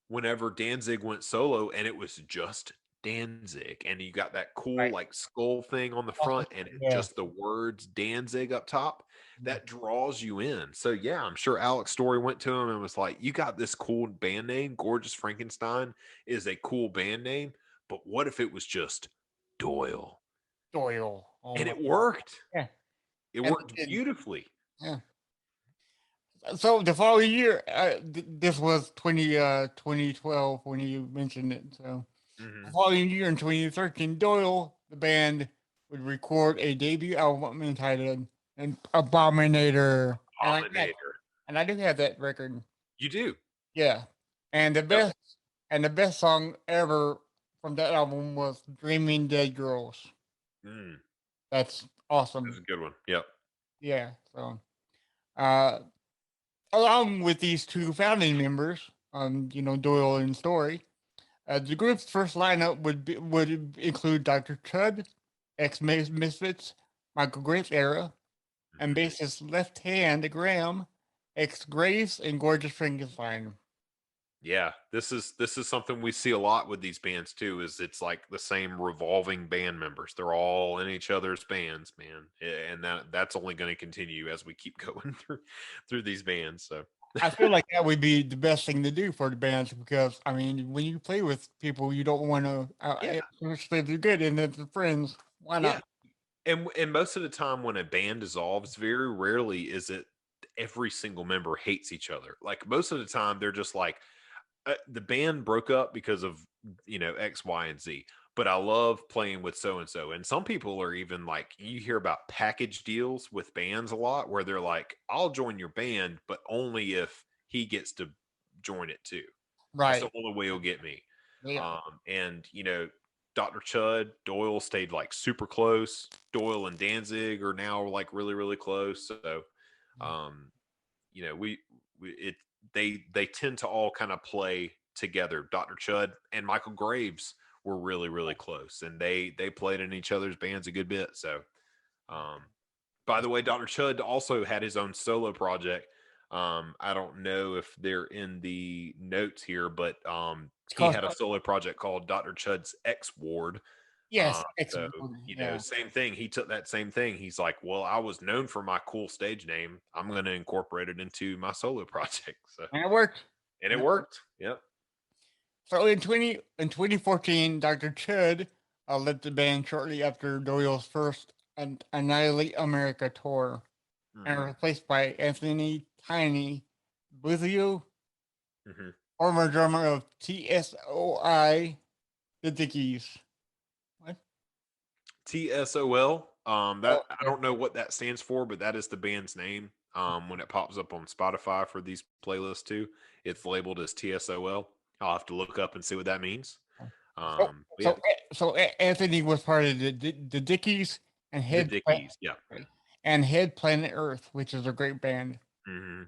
whenever Danzig went solo and it was just Danzig, and you got that cool like skull thing on the front and just the words Danzig up top, that draws you in. So yeah, I'm sure Alex Story went to him and was like, you got this cool band name, Gorgeous Frankenstein is a cool band name, but what if it was just Doyle? Oh, and it worked. Yeah. It worked beautifully. Yeah. So the following year, this was 2012 when you mentioned it. So the following year in 2013, Doyle, the band, would record a debut album entitled "Abominator." and Dominator. I do have that record. You do. Yeah, and the Yep. best song ever from that album was "Dreaming Dead Girls." Mm, That's that's awesome. a good one. Yep. Yeah. So, uh, along with these two founding members, Doyle and Story, the group's first lineup would include Dr. Chud, ex Misfits, Michael Graves era, and Mhm. bassist Left Hand Graham, ex Graves and Gorgeous Frankenstein. Yeah, this is something we see a lot with these bands too. Is it's like the same revolving band members. They're all in each other's bands, man, and that's only going to continue as we keep going through these bands. So I feel like that would be the best thing to do for the bands because I mean, when you play with people, you don't want to, yeah, especially if you're good and if they're friends, why yeah, not? and most of the time when a band dissolves, very rarely is it every single member hates each other. Like most of the time, they're just like the band broke up because of X, Y, and Z. But I love playing with so and so. And some people are even like you hear about package deals with bands a lot where they're like, "I'll join your band, but only if he gets to join it too. That's the Right? only way he'll get me." Yeah. And Dr. Chud, Doyle stayed like super close. Doyle and Danzig are now like really, really close. So um, we it they tend to all kind of play together. Dr. Chud and Michael Graves were really really close, and they played in each other's bands a good bit. So, um, by the way, Dr. Chud also had his own solo project. I don't know if they're in the notes here, but It's he called, had a solo project called Dr. Chud's X Ward. yes, So, excellent. Yeah. same thing. He took that same thing. He's like, well, I was known for my cool stage name. I'm going to incorporate it into my solo project. So, And it worked. and it worked. Yep. So in 2014, Dr. Chud left the band shortly after Doyle's first Annihilate America tour and Hmm. replaced by Anthony Tiny Buzio, Hmm. former drummer of TSOI, The Dickies. What? TSOL. Oh, That I don't know what that stands for, but that is the band's name. When it pops up on Spotify for these playlists too, it's labeled as TSOL. I'll have to look up and see what that means. so, But yeah, Anthony was part of the Dickies and the Dickies. Yeah. Head Planet Earth, which is a great band. Hmm.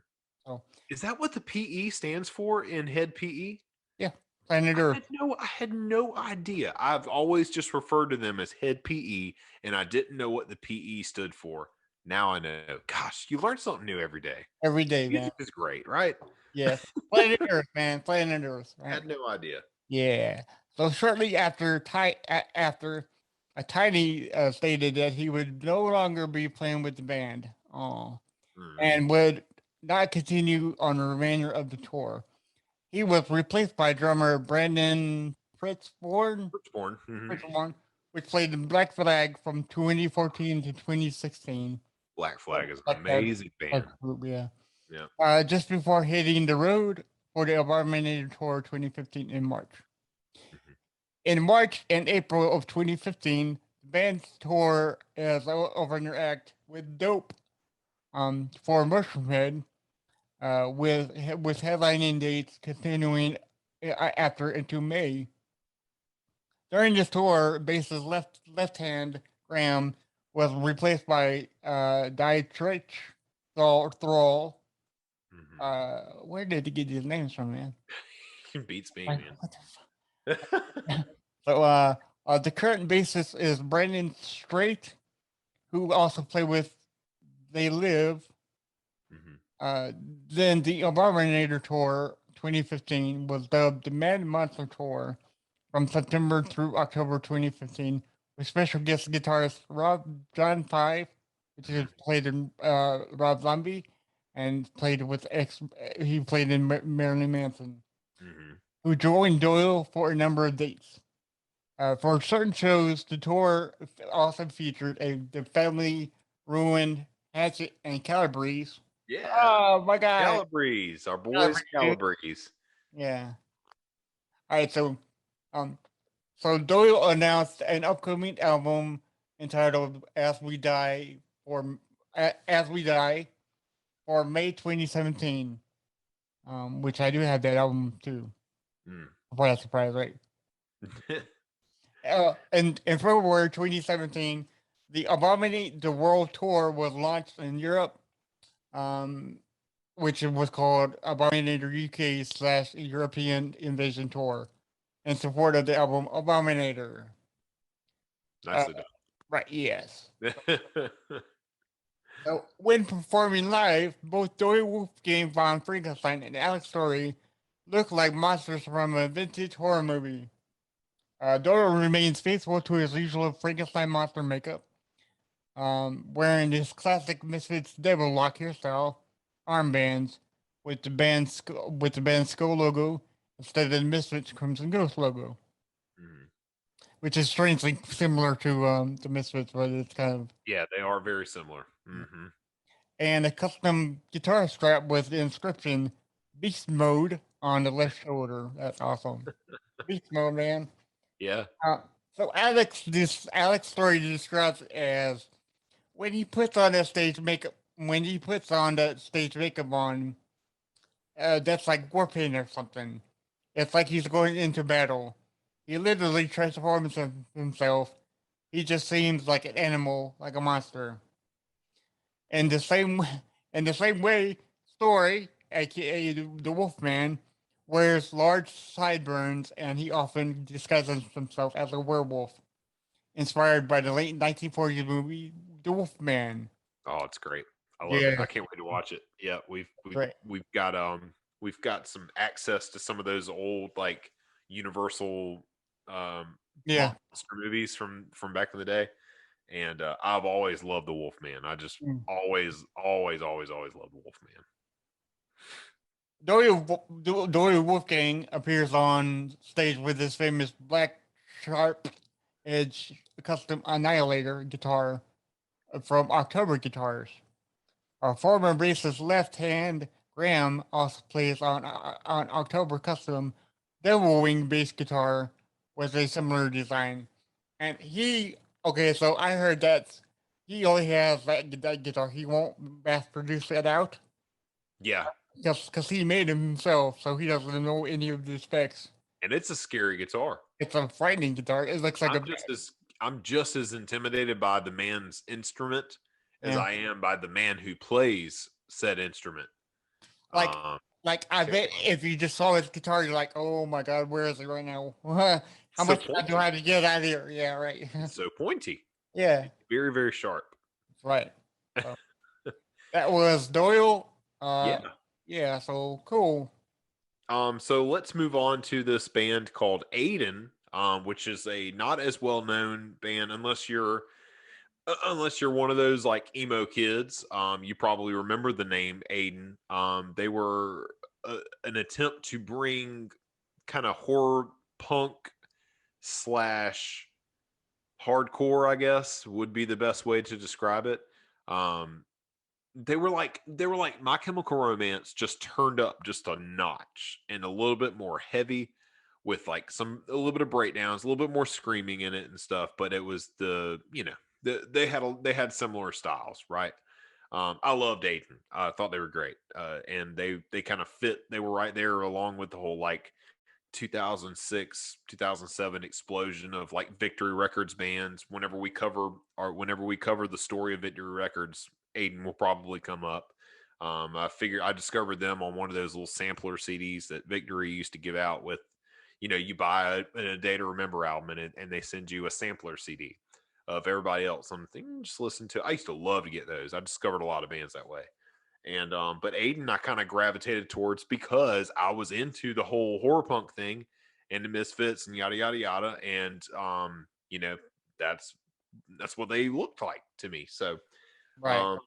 So Is that what the PE stands for in Head PE? yeah, Planet Earth. I had no idea. I've always just referred to them as Head PE, and I didn't know what the PE stood for. Now I know. Gosh, you learn something new every day. Every day, man. Music is great, right? Yes, Planet Earth, man. Planet Earth. Right? Had no idea. Yeah. So shortly after, Tiny stated that he would no longer be playing with the band. Oh, Mm. and would not continue on the remainder of the tour. He was replaced by drummer Brandon Pritzborn, Firstborn. Hmm. which played in Black Flag from 2014 to 2016. Black So, Flag is an like that, amazing like band. group, yeah. Yeah. Just before hitting the road for the Abominated Tour 2015 in March. Mhm. In March and April of 2015, the band's tour as opener act with Dope for Mushroomhead, with headlining dates continuing after into May. During this tour, bassist left hand Graham was replaced by Dietrich Thrall. Mhm. Where did he get his names from, man? He beats me, Like, man. what the fuck? So, the current bassist is Brandon Strait, who also played with They Live. Mhm. Uh, then the Abominator Tour 2015 was dubbed the Mad Monster Tour from September through October 2015 with special guest guitarist Rob John Five, which is Mhm. played in Rob Zombie, and played with he played in Marilyn Manson, Mhm. who joined Doyle for a number of dates. For certain shows, the tour also featured the family ruined Hatchet and Calabrese. Yeah. Oh my god. Calabrese, our boys Calabrese, dude. Calabrese. Yeah. All right, um so Doyle announced an upcoming album entitled As We Die. for May 2017, which I do have that album too. For that surprise, right? And in February 2017, the Abominate the World Tour was launched in Europe, which was called Abominator UK / European Invasion Tour in support of the album Abominator. Nicely done. Right, yes. So, when performing live, both Dory Wolfgang von Frankenstein and Alex Story look like monsters from a vintage horror movie. Dory remains faithful to his usual Frankenstein monster makeup, wearing his classic Misfits devil lock hairstyle, armbands with the band's skull logo instead of the Misfits Crimson Ghost logo, which is strangely similar to the Misfits, but it's kind of yeah, they are very similar. And a custom guitar strap with the inscription "Beast Mode" on the left shoulder. That's awesome. Beast Mode, man. Yeah. So Alex story describes it as when he puts on that stage makeup. When he puts on that stage makeup on, that's like war paint or something. It's like he's going into battle. He literally transforms himself. He just seems like an animal, like a monster. In the same in the same way, Story, aka the Wolfman, wears large sideburns and he often disguises himself as a werewolf, inspired by the late 1940s movie The Wolfman. Oh, it's great. I love it. Yeah, I can't wait to watch it. Yeah, right. we've got some access to some of those old like Universal Yeah. monster movies from back in the day. And I've always loved the Wolfman. I just Mm. always loved the Wolfman. Dory Wolfgang appears on stage with his famous black sharp edge custom Annihilator guitar from October Guitars. Our former bassist left hand Graham also plays on October Custom Devil Wing bass guitar with a similar design. And he okay, so I heard that he only has that guitar. He won't mass produce it out. Yeah. Just because he made it himself, so he doesn't know any of the specs. And it's a scary guitar. It's a frightening guitar. It looks like I'm just as intimidated by the man's instrument as yeah. I am by the man who plays said instrument. Like I bet if you just saw his guitar, you're like, oh my god, where is it right now? How much do I have to get out of here? Yeah, right. It's so pointy. Yeah, very very sharp. Right. So, that was Doyle. Yeah. Yeah. So cool. So let's move on to this band called Aiden, which is a not as well known band unless you're one of those like emo kids. You probably remember the name Aiden. They were an attempt to bring kind of horror punk / hardcore, I guess would be the best way to describe it. They were like My Chemical Romance just turned up just a notch and a little bit more heavy with like a little bit of breakdowns, a little bit more screaming in it and stuff. But it was they had similar styles, right? I loved Aiden. I thought they were great, and they kind of fit. They were right there along with the whole like 2006 2007 explosion of like Victory Records bands. Whenever we cover the story of Victory Records, Aiden will probably come up. I discovered them on one of those little sampler CDs that Victory used to give out with, you buy a Day to Remember album and they send you a sampler CD of everybody else. I'm thinking, just listen to. I used to love to get those. I discovered a lot of bands that way. And but Aiden, I kind of gravitated towards because I was into the whole horror punk thing and the Misfits and yada yada yada. And that's what they looked like to me. So Right.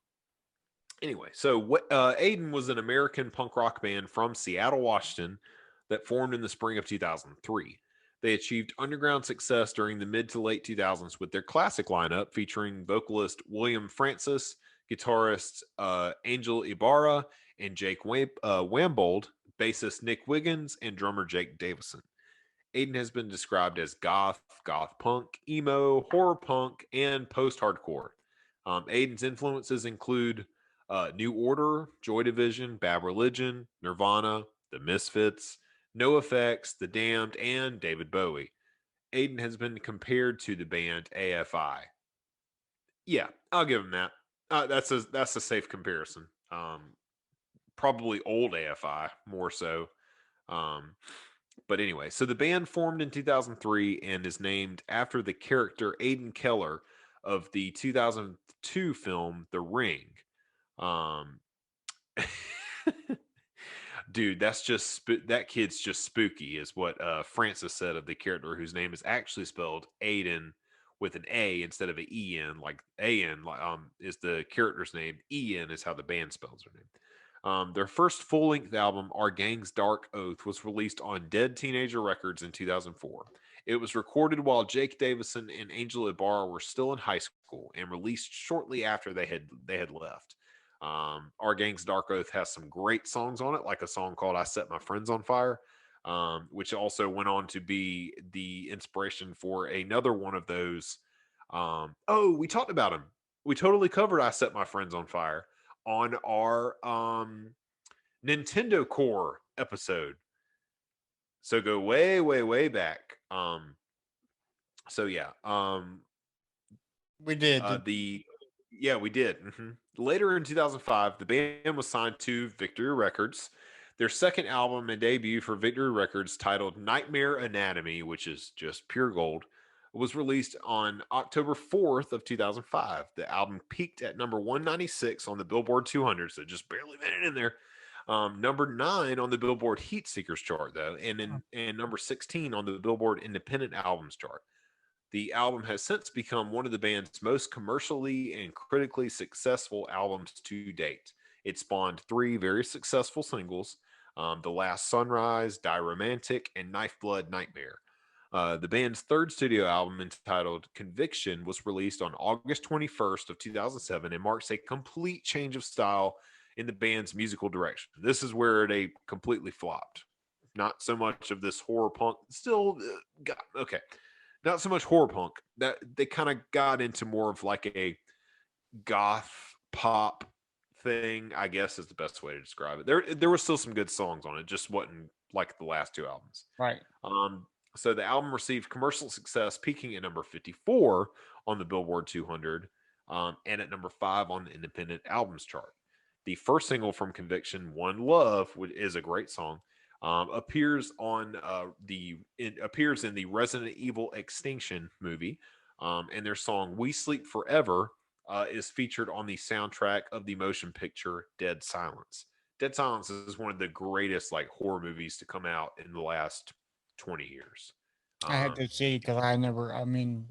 Anyway, so Aiden was an American punk rock band from Seattle, Washington, that formed in the spring of 2003. They achieved underground success during the mid to late 2000s with their classic lineup featuring vocalist William Francis, guitarist Angel Ibarra, and Jake Wambold, bassist Nick Wiggins, and drummer Jake Davison. Aiden has been described as goth punk, emo, horror punk, and post-hardcore. Aiden's influences include New Order, Joy Division, Bad Religion, Nirvana, The Misfits, No Effects, The Damned, and David Bowie. Aiden has been compared to the band AFI. Yeah, I'll give him that. That's a safe comparison. Probably old AFI more so. Um, but anyway, so the band formed in 2003 and is named after the character Aiden Keller of the 2002 film The Ring. Um, dude, that kid's just spooky, is what Francis said of the character whose name is actually spelled Aiden with an A instead of an E-N, like A-N is the character's name. E-N is how the band spells their name. Their first full-length album, Our Gang's Dark Oath, was released on Dead Teenager Records in 2004. It was recorded while Jake Davison and Angel Ibarra were still in high school and released shortly after they had left. Our Gang's Dark Oath has some great songs on it, like a song called I Set My Friends on Fire, which also went on to be the inspiration for another one of those. We talked about him. We totally covered I Set My Friends on Fire on our Nintendo Core episode. So go way, way, way back. So yeah. We did. We did. Later in 2005, the band was signed to Victory Records. Their second album and debut for Victory Records, titled Nightmare Anatomy, which is just pure gold, was released on October 4th of 2005. The album peaked at number 196 on the Billboard 200, so just barely made it in there. Number 9 on the Billboard Heat Seekers chart, though, and number 16 on the Billboard Independent Albums chart. The album has since become one of the band's most commercially and critically successful albums to date. It spawned 3 very successful singles, The Last Sunrise, Die Romantic, and Knife Blood Nightmare. The band's third studio album, entitled Conviction, was released on August 21st of 2007 and marks a complete change of style in the band's musical direction. This is where they completely flopped. Not so much of this horror punk, still, okay. Not so much horror punk. That they kind of got into more of like a goth pop thing, I guess is the best way to describe it. There were still some good songs on it, just wasn't like the last 2 albums. Right. So the album received commercial success, peaking at number 54 on the Billboard 200, and at number 5 on the Independent Albums chart. The first single from Conviction, "One Love," which is a great song, appears in the Resident Evil Extinction movie, and their song "We Sleep Forever" is featured on the soundtrack of the motion picture Dead Silence. Dead Silence is one of the greatest like horror movies to come out in the last 20 years. I had to see because I never even.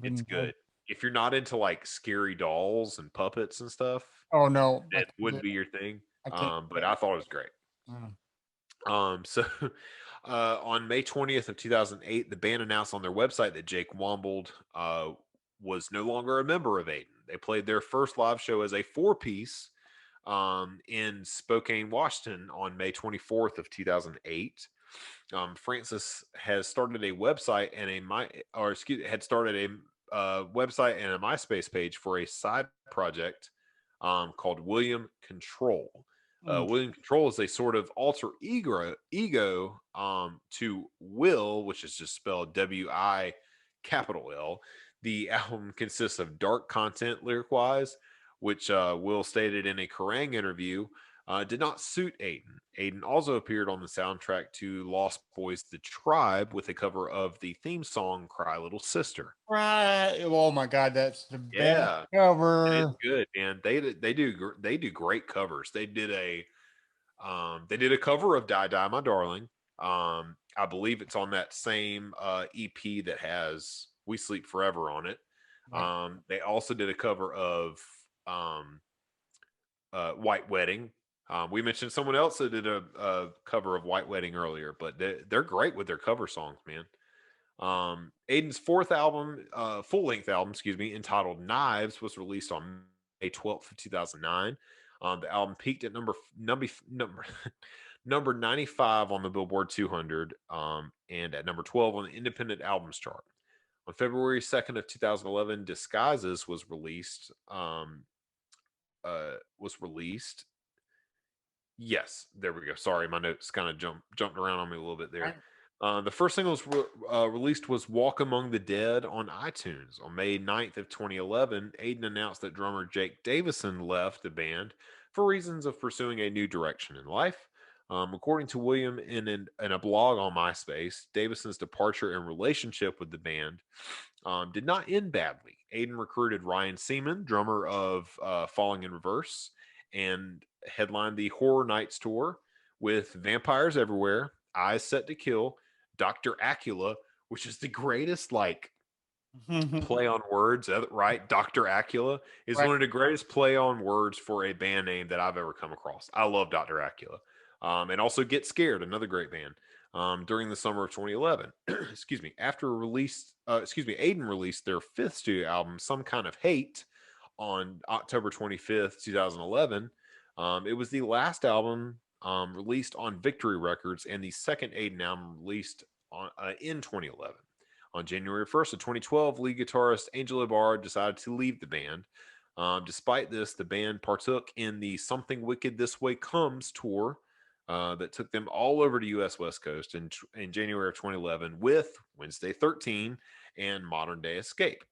It's good. If you're not into like scary dolls and puppets and stuff, Oh no, it wouldn't be your thing. I can't. But I thought it was great. So on May 20th of 2008, the band announced on their website that Jake Wombold was no longer a member of Aiden. They played their first live show as a 4-piece in Spokane, Washington on May 24th of 2008. Francis has started a website and had started a website and a MySpace page for a side project called William Control. William Control is a sort of alter ego to Will, which is just spelled W-I capital L. The album consists of dark content lyric-wise, which Will stated in a Kerrang interview did not suit Aiden. Aiden also appeared on the soundtrack to Lost Boys The Tribe with a cover of the theme song Cry Little Sister. Right. Oh my God, that's the best cover. It's good, man. They do great covers. They did a cover of Die Die My Darling. I believe it's on that same EP that has We Sleep Forever on it. Right. They also did a cover of White Wedding. We mentioned someone else that did a cover of White Wedding earlier, but they're great with their cover songs, man. Aiden's fourth album, full-length album, entitled Knives, was released on May 12th of 2009. The album peaked at number 95 on the Billboard 200, and at number 12 on the Independent Albums chart. On February 2nd of 2011, Disguises was released, was released. Yes, there we go. Sorry, my notes kind of jumped around on me a little bit there. The first single released was "Walk Among the Dead" on iTunes. On May 9th of 2011, Aiden announced that drummer Jake Davison left the band for reasons of pursuing a new direction in life. According to William in a blog on MySpace, Davison's departure and relationship with the band did not end badly. Aiden recruited Ryan Seaman, drummer of Falling in Reverse, and headlined the Horror Nights tour with Vampires Everywhere, Eyes Set to Kill, Dr. Acula, which is the greatest play on words, right? Dr. Acula is one of the greatest play on words for a band name that I've ever come across. I love Dr. Acula. And also Get Scared, another great band. During the summer of 2011, excuse me, Aiden released their fifth studio album, Some Kind of Hate, on October 25th, 2011. It was the last album released on Victory Records and the second Aiden album released in 2011. On January 1st of 2012, lead guitarist Angel Ibarra decided to leave the band. Despite this, the band partook in the Something Wicked This Way Comes tour that took them all over the U.S. West Coast in January of 2011 with Wednesday 13 and Modern Day Escape.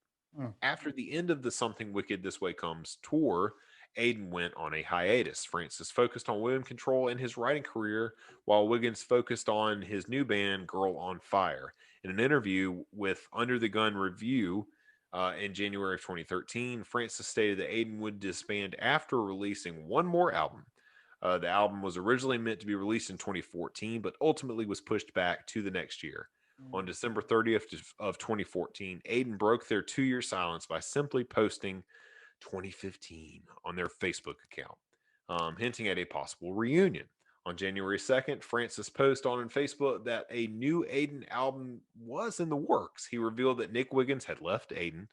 After the end of the Something Wicked This Way Comes tour, Aiden went on a hiatus. Francis focused on William Control and his writing career, while Wiggins focused on his new band, Girl on Fire. In an interview with Under the Gun Review in January of 2013, Francis stated that Aiden would disband after releasing one more album. The album was originally meant to be released in 2014, but ultimately was pushed back to the next year. On December 30th of 2014, Aiden broke their 2-year silence by simply posting 2015 on their Facebook account, hinting at a possible reunion. On January 2nd, Francis posted on Facebook that a new Aiden album was in the works. He revealed that Nick Wiggins had left Aiden,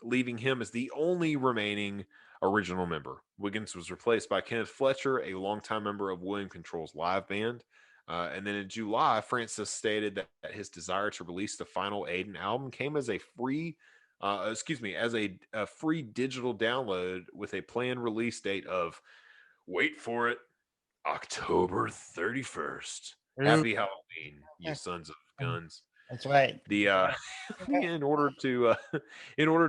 leaving him as the only remaining original member. Wiggins was replaced by Kenneth Fletcher, a longtime member of William Control's live band. And then in July, Francis stated that his desire to release the final Aiden album came as a free free digital download with a planned release date of, wait for it, October 31st. Happy Halloween, you sons of guns. That's right. In order to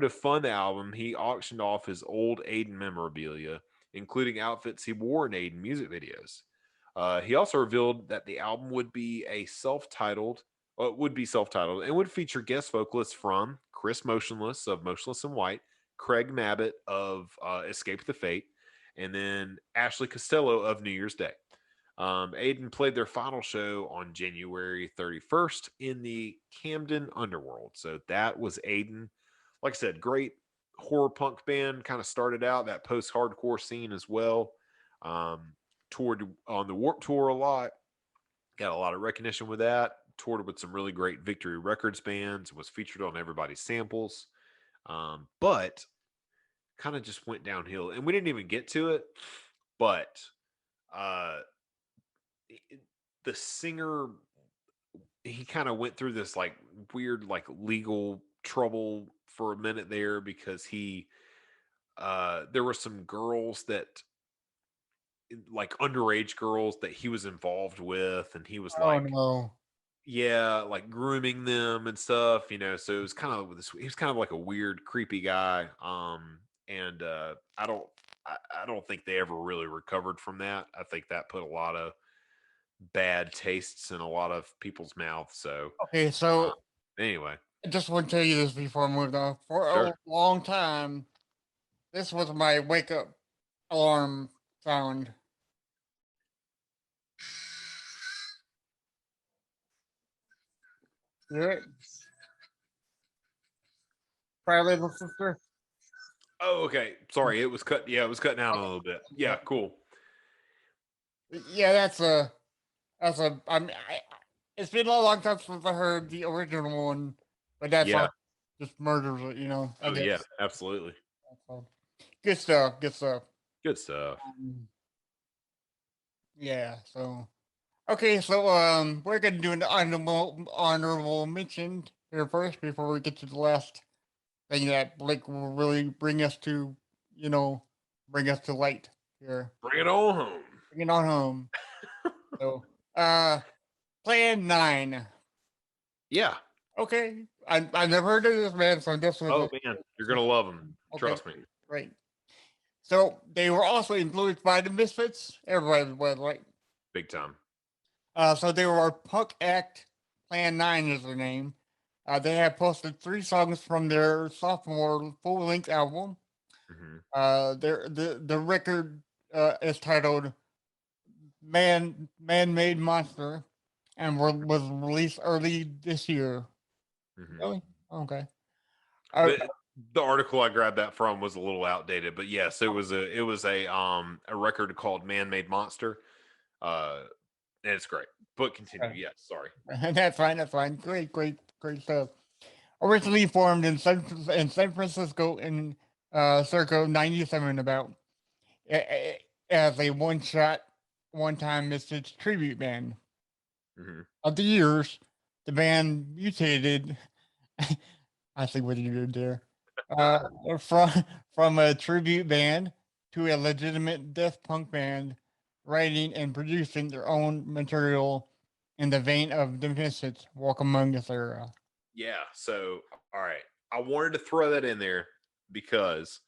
fund the album, he auctioned off his old Aiden memorabilia, including outfits he wore in Aiden music videos. He also revealed that the album would be self-titled and would feature guest vocalists from Chris Motionless of Motionless in White, Craig Mabbitt of Escape the Fate, and then Ashley Costello of New Year's Day. Aiden played their final show on January 31st in the Camden Underworld. So that was Aiden. Like I said, great horror punk band, kind of started out that post-hardcore scene as well. Toured on the Warped Tour a lot. Got a lot of recognition with that. Toured with some really great Victory Records bands. Was featured on Everybody's Samples. But kind of just went downhill. And we didn't even get to it. But the singer, he kind of went through this weird legal trouble for a minute there because there were some girls that underage girls that he was involved with, and he was grooming them and stuff, so it was kind of he was kind of like a weird, creepy guy. And I don't think they ever really recovered from that. I think that put a lot of bad tastes in a lot of people's mouths. So okay, so anyway, I just want to tell you this before I move on. For a long time, this was my wake up alarm sound. Hear it? Cry Little Sister. Oh, okay. Sorry, it was cut. Yeah, it was cutting out a little bit. Yeah, cool. Yeah, it's been a long time since I heard the original one, but that's just murders it, Oh, yeah, absolutely. Good stuff. Good stuff. Good stuff. Yeah. So, okay. So, we're gonna do an honorable mention here first before we get to the last thing that Blake will really bring us to bring us to light here. Bring it on home. Bring it on home. So, Plan 9. Yeah. Okay. I never heard of this band, so this was Oh man, you're gonna love them. okay. Trust me. Right. So they were also influenced by the Misfits. Everybody was right. Big time. So they were a punk act. Plan 9 is their name. They have posted 3 songs from their sophomore full-length album. The record is titled Man-Made Monster, and was released early this year. Really? Okay. The article I grabbed that from was a little outdated, but yes, it was a record called Man-Made Monster. And it's great. But continue. Yes, sorry. That's fine. That's fine. Great stuff. Originally formed in San Francisco in circa '97, about as a one-shot, one-time Misfits tribute band. Of the years, the band mutated. I see what you did there. From a tribute band to a legitimate death punk band, writing and producing their own material in the vein of the Misfits, Walk Among Us era. Yeah. So, all right, I wanted to throw that in there because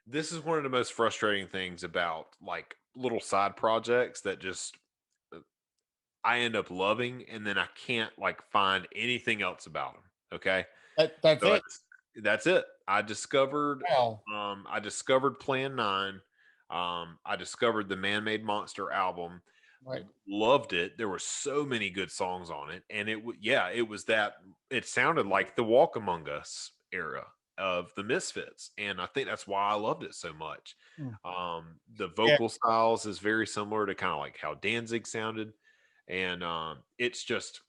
this is one of the most frustrating things about like little side projects that just I end up loving, and then I can't like find anything else about them. Okay, That's it. That's it. I discovered. Wow. I discovered Plan 9. I discovered the Man-Made Monster album. Right. Loved it. There were so many good songs on it, and it was that. It sounded like the Walk Among Us era of the Misfits, and I think that's why I loved it so much. The vocal styles is very similar to kind of like how Danzig sounded, and it's just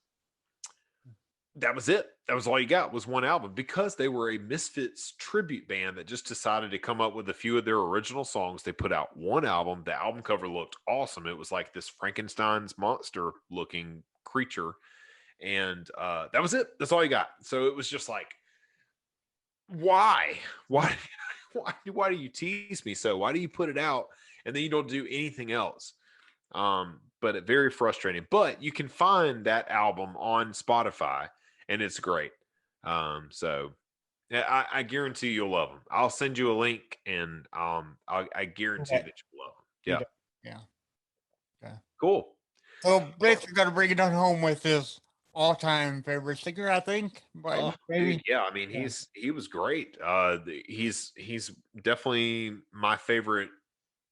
that was it. That was all you got was one album because they were a Misfits tribute band that just decided to come up with a few of their original songs. They put out one album. The album cover looked awesome. It was like this Frankenstein's monster looking creature. And that was it. That's all you got. So it was just like, why do you tease me so? Why do you put it out and then you don't do anything else? But it very frustrating. But you can find that album on Spotify, and it's great. So yeah, I guarantee you'll love them. I'll send you a link, and I guarantee that you'll love them. Yeah. Okay. Cool. So basically, got to bring it on home with his all-time favorite singer, I think. Dude, yeah, I mean, he was great. He's definitely my favorite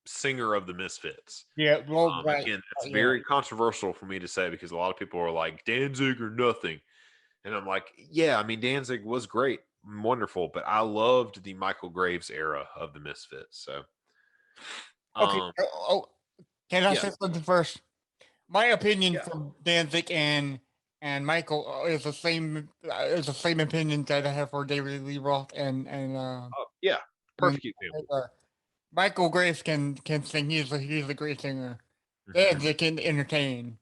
singer of the Misfits. Yeah, well, again, it's very controversial for me to say because a lot of people are like Danzig or nothing, and I'm like, yeah, I mean Danzig was great, wonderful, but I loved the Michael Graves era of the Misfits. So, okay. Can I say something first? My opinion from Danzig and Michael is the same. Is the same opinion that I have for David Lee Roth and perfect example. Michael Graves can sing. He's a great singer. Danzig can entertain.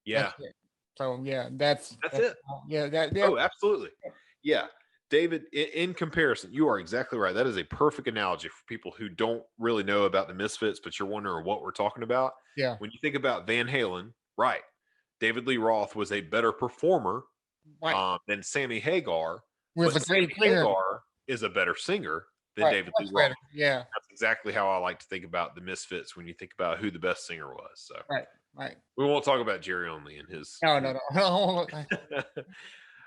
Yeah. So that's it. Yeah. Oh, absolutely. Yeah. David, in comparison, you are exactly right. That is a perfect analogy for people who don't really know about the Misfits, but you're wondering what we're talking about. Yeah. When you think about Van Halen, right? David Lee Roth was a better performer than Sammy Hagar. But Sammy Hagar is a better singer than David Lee Roth. Yeah. That's exactly how I like to think about the Misfits when you think about who the best singer was. So right. We won't talk about Jerry Only and his. No.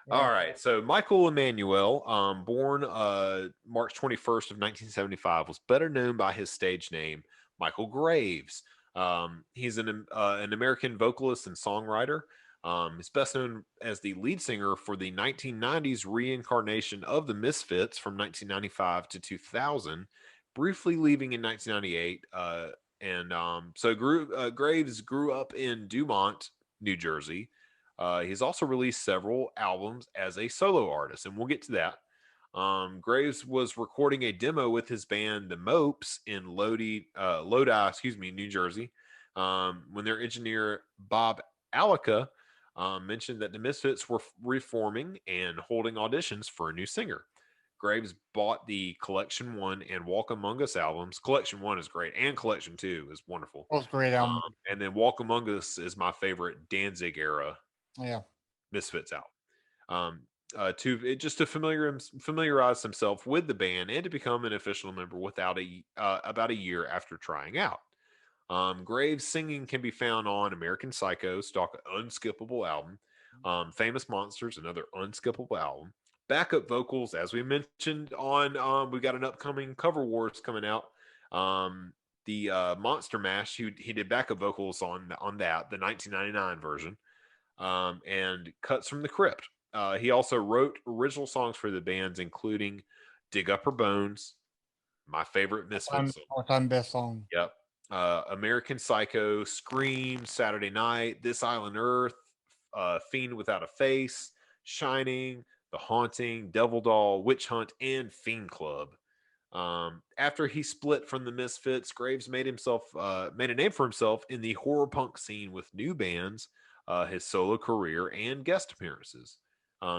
All right. So Michael Emanuel, born March 21st of 1975, was better known by his stage name, Michael Graves. He's an American vocalist and songwriter. He's best known as the lead singer for the 1990s reincarnation of the Misfits from 1995 to 2000, briefly leaving in 1998. Graves grew up in Dumont, New Jersey. He's also released several albums as a solo artist, and we'll get to that. Graves was recording a demo with his band, The Mopes, in Lodi, New Jersey, when their engineer, Bob Allica, mentioned that the Misfits were reforming and holding auditions for a new singer. Graves bought the Collection 1 and Walk Among Us albums. Collection 1 is great, and Collection 2 is wonderful. Both great album. And then Walk Among Us is my favorite Danzig era Yeah. Misfits album. Just to familiarize himself with the band and to become an official member about a year after trying out. Graves' singing can be found on American Psycho, stock unskippable album. Famous Monsters, another unskippable album. Backup vocals, as we mentioned on, we got an upcoming Cover Wars coming out. The Monster Mash, he did backup vocals on that, the 1999 version. And Cuts from the Crypt. He also wrote original songs for the bands, including Dig Up Her Bones, my favorite Misfits song. All-time best song. Yep. American Psycho, Scream, Saturday Night, This Island Earth, Fiend Without a Face, Shining, The Haunting, Devil Doll, Witch Hunt, and Fiend Club. After he split from the Misfits, Graves made a name for himself in the horror punk scene with new bands, his solo career, and guest appearances.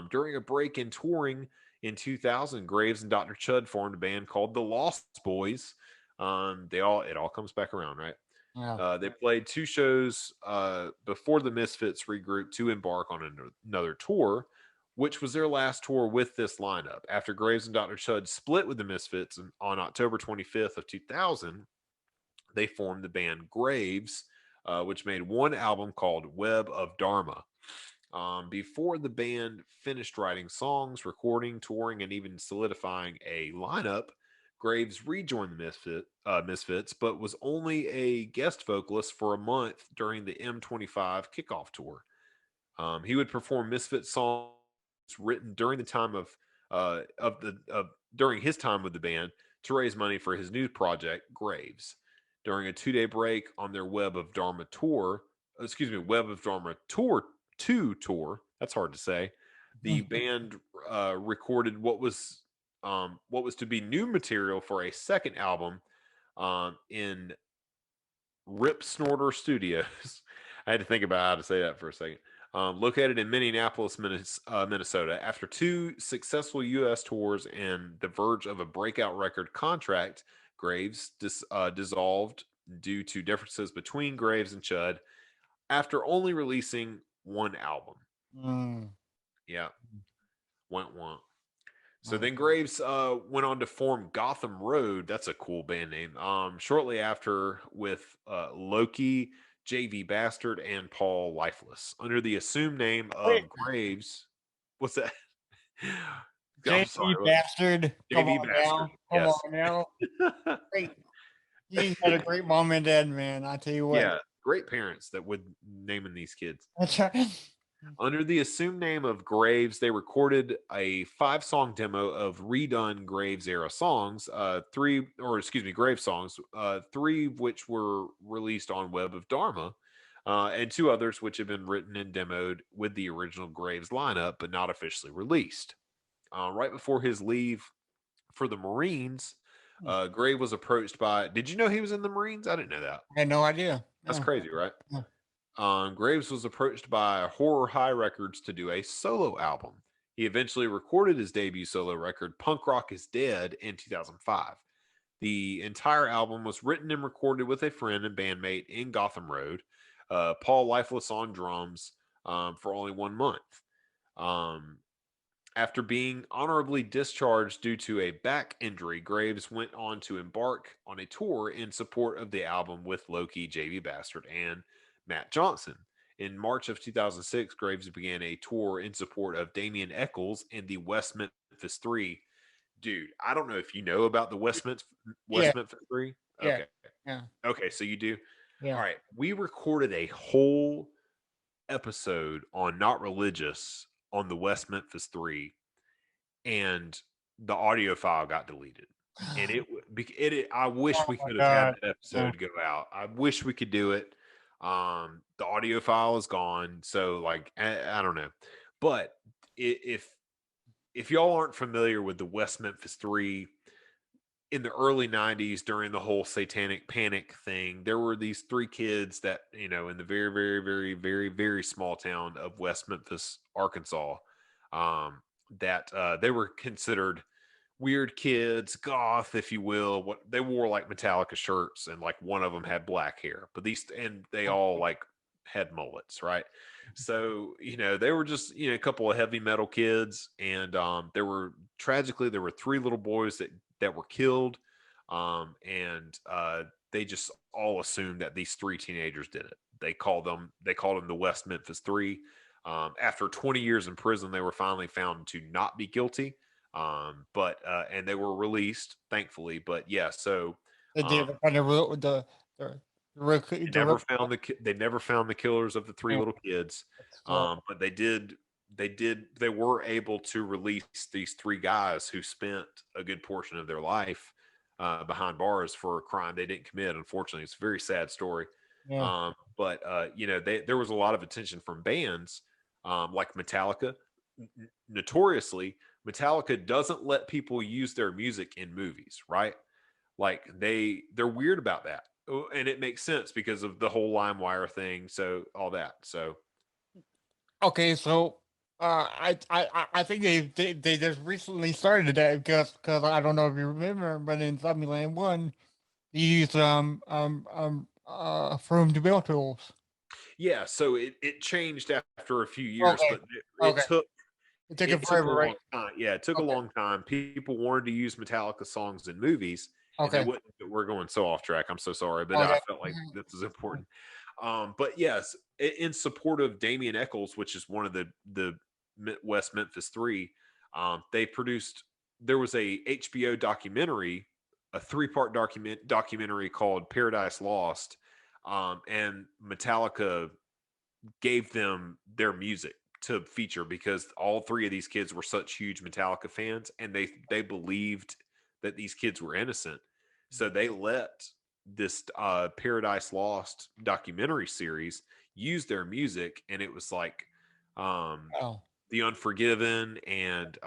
During a break in touring in 2000, Graves and Dr. Chud formed a band called the Lost Boys. It all comes back around, right? Yeah. They played 2 shows before the Misfits regrouped to embark on another tour, which was their last tour with this lineup. After Graves and Dr. Chud split with the Misfits on October 25th of 2000, they formed the band Graves, which made one album called Web of Dharma. Before the band finished writing songs, recording, touring, and even solidifying a lineup, Graves rejoined the Misfits, but was only a guest vocalist for a month during the M25 kickoff tour. He would perform Misfits songs written during the time during his time with the band to raise money for his new project, Graves. During a 2-day break on their Web of Dharma Tour 2 tour, that's hard to say, the band recorded what was to be new material for a second album in Rip Snorter Studios. I had to think about how to say that for a second. Located in Minneapolis, Minnesota. After 2 successful U.S. tours and the verge of a breakout record contract, Graves dissolved due to differences between Graves and Chud after only releasing 1 album. Yeah. Went. So then Graves went on to form Gotham Road. That's a cool band name. Shortly after with Loki, JV Bastard, and Paul Lifeless under the assumed name of Graves. What's that? JV Bastard. JV Bastard. Come on now. Great. He had a great mom and dad, man. I tell you what. Yeah, great parents that would naming these kids. That's right. Under the assumed name of Graves, they recorded a 5-song demo of redone Graves era songs, Graves songs, 3 of which were released on Web of Dharma, and 2 others which have been written and demoed with the original Graves lineup, but not officially released. Right before his leave for the Marines, Graves was approached by. Did you know he was in the Marines? I didn't know that. I had no idea. That's crazy, right? Yeah. Graves was approached by Horror High Records to do a solo album. He eventually recorded his debut solo record, Punk Rock is Dead, in 2005. The entire album was written and recorded with a friend and bandmate in Gotham Road, Paul Lifeless on drums, for only 1 month. After being honorably discharged due to a back injury, Graves went on to embark on a tour in support of the album with Loki, JV Bastard, and Matt Johnson. In March of 2006, Graves began a tour in support of Damien Eccles and the West Memphis 3. Dude, I don't know if you know about the West Memphis 3. Okay. Yeah. Okay, so you do? Yeah. All right. We recorded a whole episode on Not Religious on the West Memphis 3, and the audio file got deleted. And I wish we could have had that episode go out. I wish we could do it. The audio file is gone, so like I don't know. But if y'all aren't familiar with the West Memphis 3, in the early 90s during the whole satanic panic thing, there were these 3 kids that, in the very, very, very, very, very small town of West Memphis, Arkansas, that they were considered weird kids, goth, if you will. What they wore like Metallica shirts, and like one of them had black hair, but they all like had mullets, right? So they were just a couple of heavy metal kids, and there were three little boys that were killed, and they just all assumed that these three teenagers did it. They called them the West Memphis Three. After 20 years in prison, they were finally found to not be guilty. But and they were released, thankfully. But yeah, so They did um, kind of the they never found the killers of the three little kids. But they were able to release these three guys who spent a good portion of their life behind bars for a crime they didn't commit. Unfortunately, it's a very sad story. yeah. But there was a lot of attention from bands like Metallica. Notoriously, Metallica doesn't let people use their music in movies, right? Like they're weird about that. And it makes sense because of the whole LimeWire thing, so all that. So Okay, so I think they just recently started that because I don't know if you remember, but in Zombieland 1, they used From Bell tools. yeah, so it changed after a few years, Okay, but it okay, took it took it it took a forever, right? long time. Yeah, it took a Okay, long time. People wanted to use Metallica songs in movies, and they okay, wouldn't. We're going so off track. I'm so sorry, but I okay. felt like this is important. But yes, in support of Damien Eccles, which is one of the West Memphis Three, they produced. There was a HBO documentary, a three-part documentary called Paradise Lost, and Metallica gave them their music to feature because all three of these kids were such huge Metallica fans, and they believed that these kids were innocent. So they let this Paradise Lost documentary series use their music, and it was like Oh, The Unforgiven and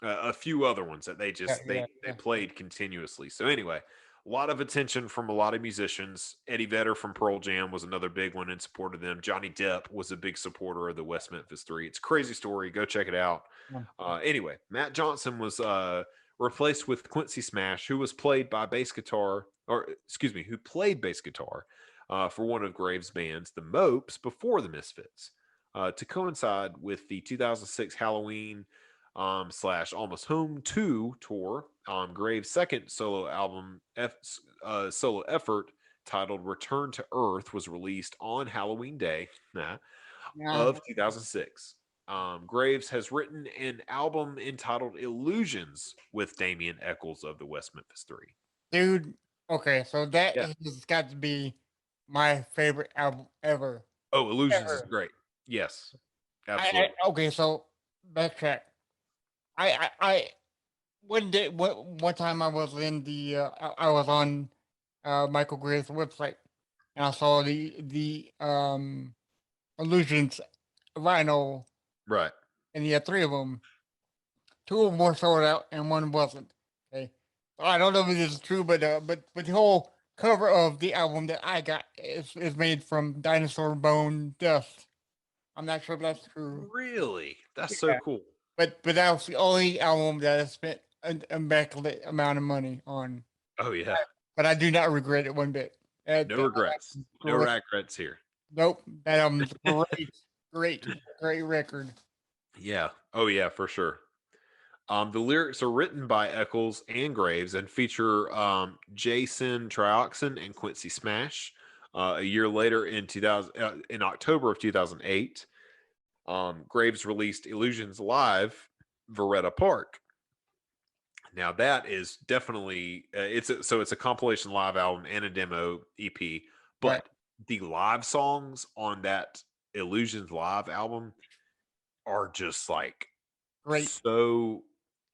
a few other ones that they yeah, just yeah, they yeah. played continuously. So anyway, a lot of attention from a lot of musicians. Eddie Vedder from Pearl Jam was another big one in support of them. Johnny Depp was a big supporter of the West Memphis Three. It's a crazy story. Go check it out. Yeah. Anyway, Matt Johnson was replaced with Quincy Smash, who was played by bass guitar, or excuse me, who played bass guitar for one of Graves' bands, the Mopes, before the Misfits, to coincide with the 2006 Halloween slash Almost Home 2 tour. Graves' second solo album, solo effort titled Return to Earth, was released on Halloween Day Yeah. of 2006. Graves has written an album entitled Illusions with Damien Eccles of the West Memphis Three. Dude, okay, so that Yeah. has got to be my favorite album ever. Oh, Illusions is Ever. great. Yes, absolutely. Okay, so backtrack. I one time I was in I was on Michael Gray's website and I saw the Illusions vinyl Right. and he had three of them. Two of them were sold out and one wasn't. Okay, so I don't know if this is true, but the whole cover of the album that I got is made from dinosaur bone dust. I'm not sure if that's true. Really? That's so Yeah, cool. but that was the only album that I spent an immaculate amount of money on. Oh, yeah. But I do not regret it one bit. No That regrets. album's No great. regrets here. Nope, that album's great, great record. Yeah. Oh, yeah, for sure. The lyrics are written by Eccles and Graves and feature Jason Trioxin and Quincy Smash. A year later, in October of 2008, Graves released Illusions Live, Veretta Park. Now that is definitely it's a compilation live album and a demo EP, Right, but the live songs on that Illusions Live album are just like great. so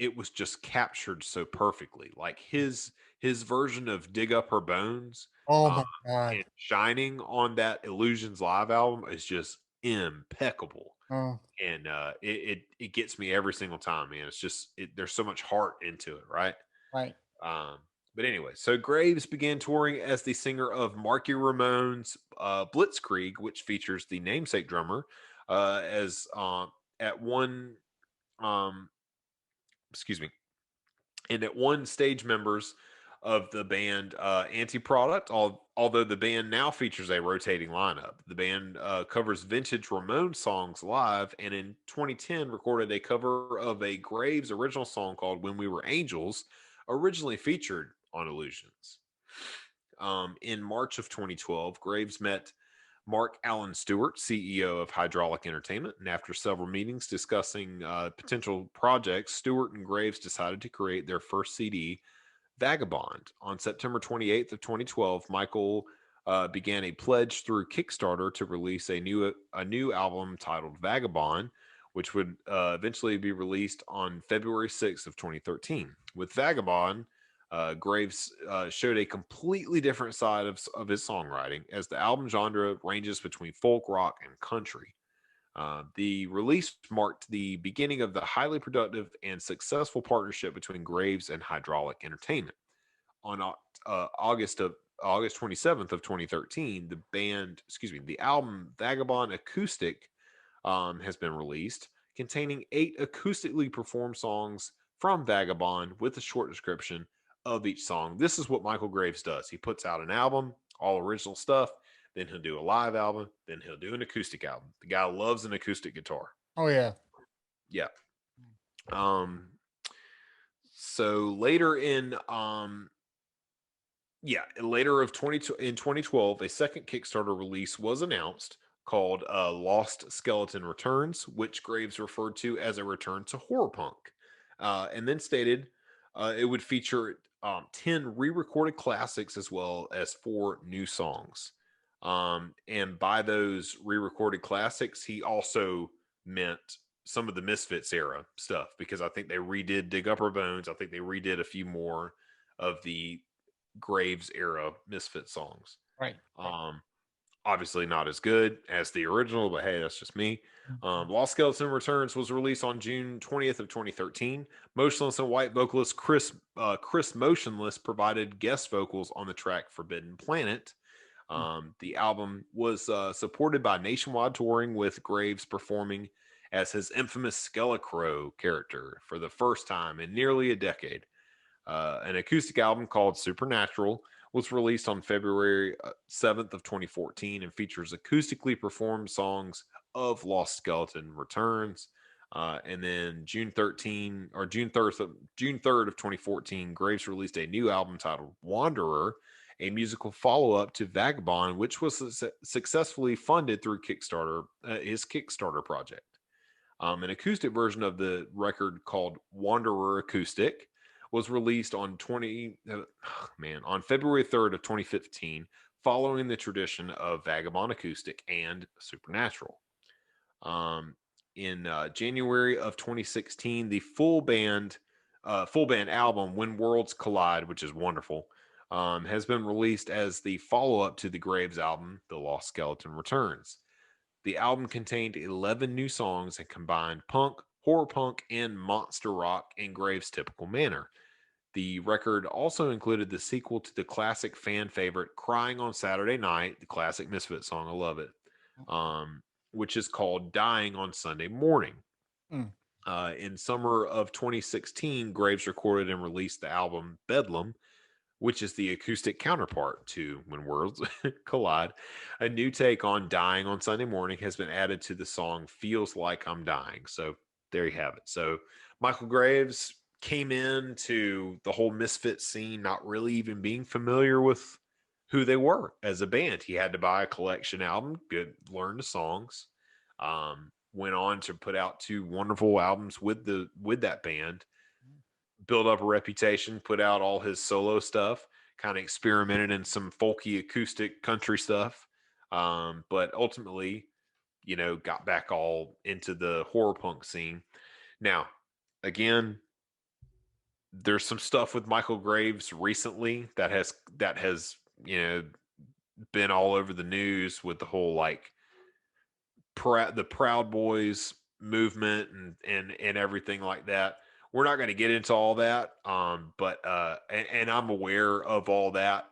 it was just captured so perfectly. Like his version of Dig Up Her Bones Oh uh, my god. and Shining on that Illusions Live album is just impeccable. Oh, And it gets me every single time, man. It's just there's so much heart into it, right? right. Um, but anyway, so Graves began touring as the singer of Marky Ramone's Blitzkrieg, which features the namesake drummer as at one, um, excuse me, and at one stage members of the band Anti-Product, although the band now features a rotating lineup. The band covers vintage Ramones songs live, and in 2010 recorded a cover of a Graves original song called When We Were Angels, originally featured on Illusions. In March of 2012, Graves met Mark Allen Stewart, CEO of Hydraulic Entertainment, and after several meetings discussing potential projects, Stewart and Graves decided to create their first CD, Vagabond. On September 28th of 2012, Michael began a pledge through Kickstarter to release a new album titled Vagabond, which would eventually be released on February 6th of 2013. With Vagabond, Graves showed a completely different side of his songwriting, as the album genre ranges between folk rock and country. The release marked the beginning of the highly productive and successful partnership between Graves and Hydraulic Entertainment. On August 27th of 2013, the album Vagabond Acoustic has been released, containing 8 acoustically performed songs from Vagabond with a short description of each song. This is what Michael Graves does. He puts out an album, all original stuff, then he'll do a live album, then he'll do an acoustic album. The guy loves an acoustic guitar. Oh yeah. Yeah. So later in later of 2012, a second Kickstarter release was announced called Lost Skeleton Returns, which Graves referred to as a return to horror punk, and then stated it would feature 10 re-recorded classics as well as 4 new songs. And by those re-recorded classics, he also meant some of the Misfits era stuff, because I think they redid Dig Up Our Bones. I think they redid a few more of the Graves era Misfit songs. Right. Obviously not as good as the original, but hey, that's just me. Lost Skeleton Returns was released on June 20th of 2013. Motionless in White vocalist Chris Motionless provided guest vocals on the track Forbidden Planet. The album was supported by nationwide touring, with Graves performing as his infamous Scarecrow character for the first time in nearly a decade. An acoustic album called Supernatural was released on February 7th of 2014 and features acoustically performed songs of Lost Skeleton Returns. And then June 3rd of 2014, Graves released a new album titled Wanderer, a musical follow-up to Vagabond, which was successfully funded through Kickstarter, his Kickstarter project. An acoustic version of the record called Wanderer Acoustic was released on February 3rd of 2015, following the tradition of Vagabond Acoustic and Supernatural. In January of 2016, the full band album When Worlds Collide, which is wonderful, has been released as the follow-up to the Graves album, The Lost Skeleton Returns. The album contained 11 new songs and combined punk, horror punk, and monster rock in Graves' typical manner. The record also included the sequel to the classic fan favorite Crying on Saturday Night, the classic Misfit song, I love it, which is called Dying on Sunday Morning. In summer of 2016, Graves recorded and released the album Bedlam, which is the acoustic counterpart to When Worlds Collide. A new take on Dying on Sunday Morning has been added to the song Feels Like I'm Dying. So there you have it. So Michael Graves came into the whole Misfit scene not really even being familiar with who they were as a band. He had to buy a collection album, learn the songs. Went on to put out 2 wonderful albums with that band, build up a reputation, put out all his solo stuff, kind of experimented in some folky acoustic country stuff. But ultimately, got back all into the horror punk scene. Now, again, there's some stuff with Michael Graves recently that has been all over the news with the whole the Proud Boys movement and everything like that. We're not going to get into all that, but I'm aware of all that,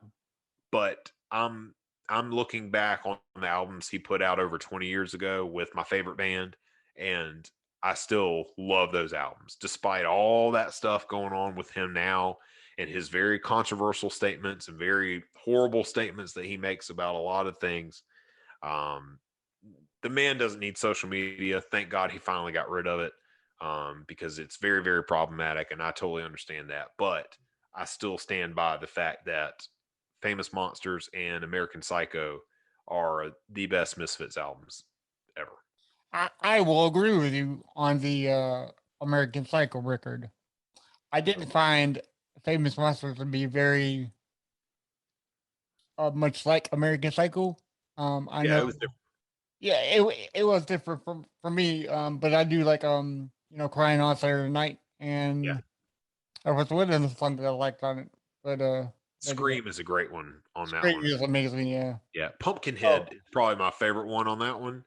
but I'm looking back on the albums he put out over 20 years ago with my favorite band, and I still love those albums, despite all that stuff going on with him now and his very controversial statements and very horrible statements that he makes about a lot of things. Um, the man doesn't need social media. Thank God he finally got rid of it, because it's very, very problematic, and I totally understand that. But I still stand by the fact that Famous Monsters and American Psycho are the best Misfits albums ever. I will agree with you on the American Psycho record. I didn't find Famous Monsters to be very much like American Psycho. I Yeah, it know, was different. yeah, it was different for me. But I do like Crying on Saturday Night, Yeah. and there was one of the song that I liked on it. But Scream is a great one on that Scream one. is amazing. Yeah. Yeah, Oh, Pumpkinhead is probably my favorite one on that one,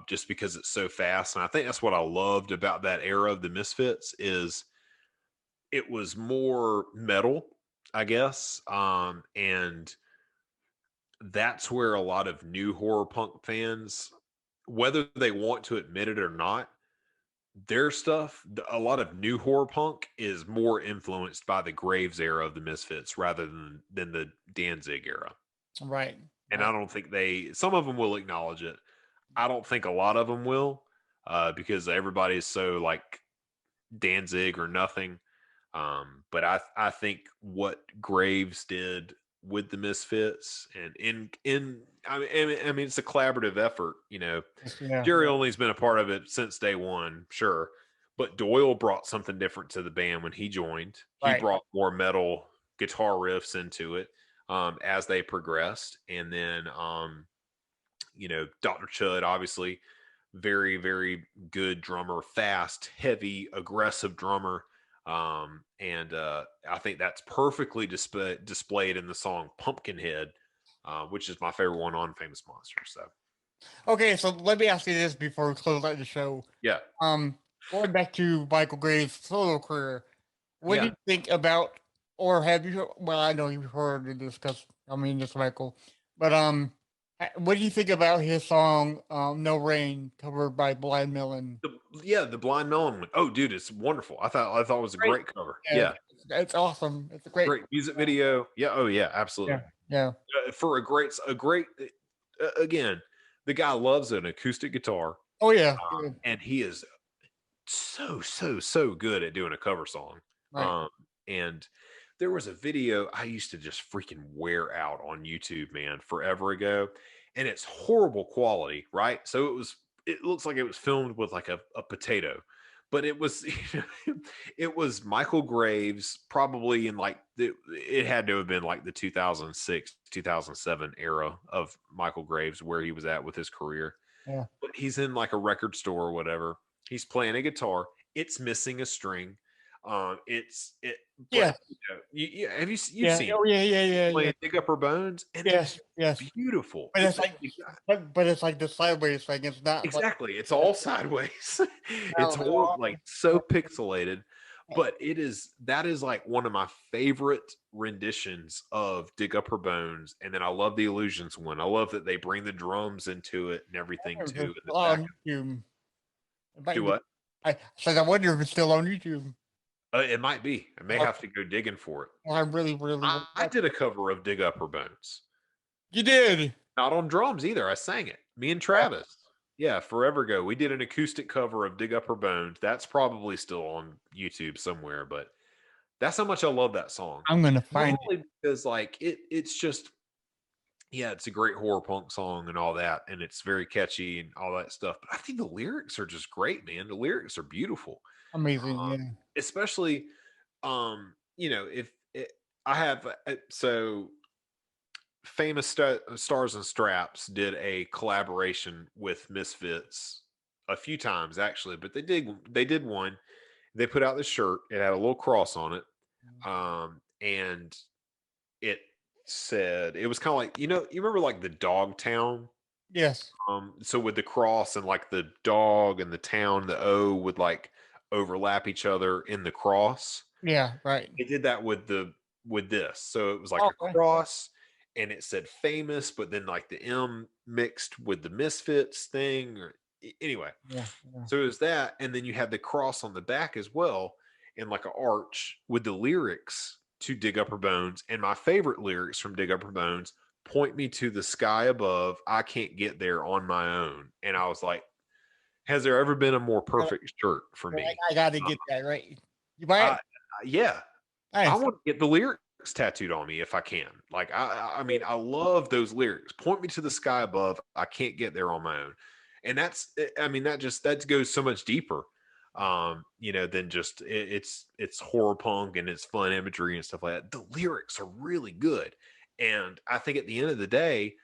just because it's so fast, and I think that's what I loved about that era of the Misfits is it was more metal, I guess, and that's where a lot of new horror punk fans, whether they want to admit it or not, their stuff, a lot of new horror punk is more influenced by the Graves era of the Misfits rather than the Danzig era. right. And Right. I don't think some of them will acknowledge it. I don't think a lot of them will, because everybody is so like Danzig or nothing. But I think what Graves did with the Misfits and I mean it's a collaborative effort. Yeah. Jerry only's been a part of it since day one, sure, but Doyle brought something different to the band when he joined. He Right. brought more metal guitar riffs into it, as they progressed, and then Dr. Chud, obviously, very, very good drummer, fast, heavy, aggressive drummer. And I think that's perfectly displayed in the song Pumpkinhead, which is my favorite one on Famous Monsters. So, Okay, so let me ask you this before we close out the show. yeah. Um, Going back to Michael Graves' solo career, what do Yeah. you think about, or have you? Well, I know you've heard of this because I mean, it's Michael. But what do you think about his song "No Rain" covered by Blind Melon? The Blind Melon one. Oh, dude, it's wonderful. I thought it was a Great. great cover. Yeah, Yeah. it's awesome. It's a great. Great music video. Yeah. Oh, yeah, absolutely. Yeah, yeah, For a great, again, the guy loves an acoustic guitar, oh yeah, yeah. and he is so good at doing a cover song. Right. And there was a video I used to just freaking wear out on YouTube, man, forever ago, and it's horrible quality, right? So it looks like it was filmed with like a potato, but it was it was Michael Graves probably in like it had to have been like the 2006 2007 era of Michael Graves where he was at with his career. Yeah. But he's in like a record store or whatever. He's playing a guitar. It's missing a string. It's it. Yeah. But have you've Yeah. seen Oh yeah. Yeah. Yeah. Yeah. playing Dig Up Her Bones, and it's Yes. Yes. beautiful. But it's It's like, but it's like the sideways thing. It's not like exactly. It's all sideways. It's no, horrible, like so no. pixelated. But that is like one of my favorite renditions of Dig Up Her Bones. And then I love the Illusions one. I love that they bring the drums into it and everything too. In the back. On YouTube. It might Do be- what? I said I wonder if it's still on YouTube. It might be. I may have to go digging for it. I really, really. I did a cover of Dig Up Her Bones. You did. Not on drums either. I sang it. Me and Travis. Yeah, forever ago. We did an acoustic cover of Dig Up Her Bones. That's probably still on YouTube somewhere, but that's how much I love that song. I'm gonna find Not only because like it's just it's a great horror punk song and all that, and it's very catchy and all that stuff. But I think the lyrics are just great, man. The lyrics are beautiful. amazing. Yeah. Especially if I have so famous stars and straps did a collaboration with Misfits a few times actually, but they did one. They put out this shirt. It had a little cross on it, and it said it was kind of like you remember like the Dogtown. Yes. So with the cross and like the dog and the town, the O would like overlap each other in the cross. Yeah. Right. They did that with this. So it was like Okay. a cross and it said famous, but then like the M mixed with the Misfits thing. Anyway, Yeah. Yeah. so it was that, and then you had the cross on the back as well, in like an arch with the lyrics to Dig Up Her Bones. And my favorite lyrics from Dig Up Her Bones: "Point me to the sky above. I can't get there on my own." And I was like, has there ever been a more perfect shirt for You're like, me? I got to get that right. You buy it? Yeah, I Nice. want to get the lyrics tattooed on me if I can. Like, I mean, I love those lyrics. "Point me to the sky above. I can't get there on my own." And that's, I mean, that goes so much deeper, than just it's horror punk and it's fun imagery and stuff like that. The lyrics are really good, and I think at the end of the day,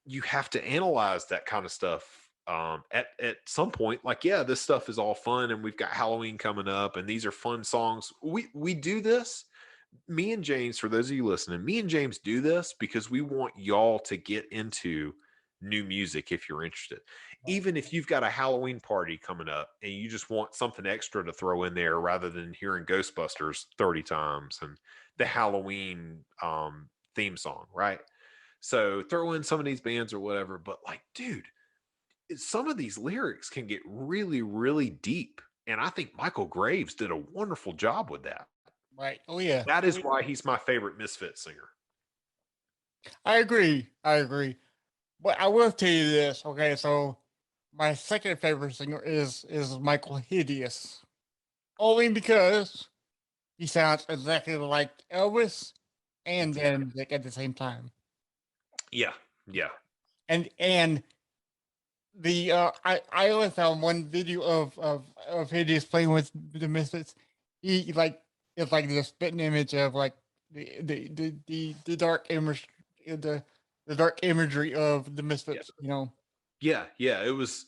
you have to analyze that kind of stuff at some point. Like, yeah, this stuff is all fun, and we've got Halloween coming up, and these are fun songs. We do this. Me and James, for those of you listening, me and James do this because we want y'all to get into new music if you're interested. Even if you've got a Halloween party coming up and you just want something extra to throw in there rather than hearing Ghostbusters 30 times and the Halloween theme song, right? So throw in some of these bands or whatever. But like, dude, some of these lyrics can get really, really deep. And I think Michael Graves did a wonderful job with that. Right. Oh yeah. That is why he's my favorite Misfit singer. I agree. I agree. But I will tell you this. Okay, so my second favorite singer is Michael Hideous, only because he sounds exactly like Elvis and then like at the same time. Yeah. Yeah. And the I only found one video of Hideous playing with the Misfits. He like it's like the spitting image of like the dark image the dark imagery of the Yeah. Misfits. You know. Yeah. Yeah. It was,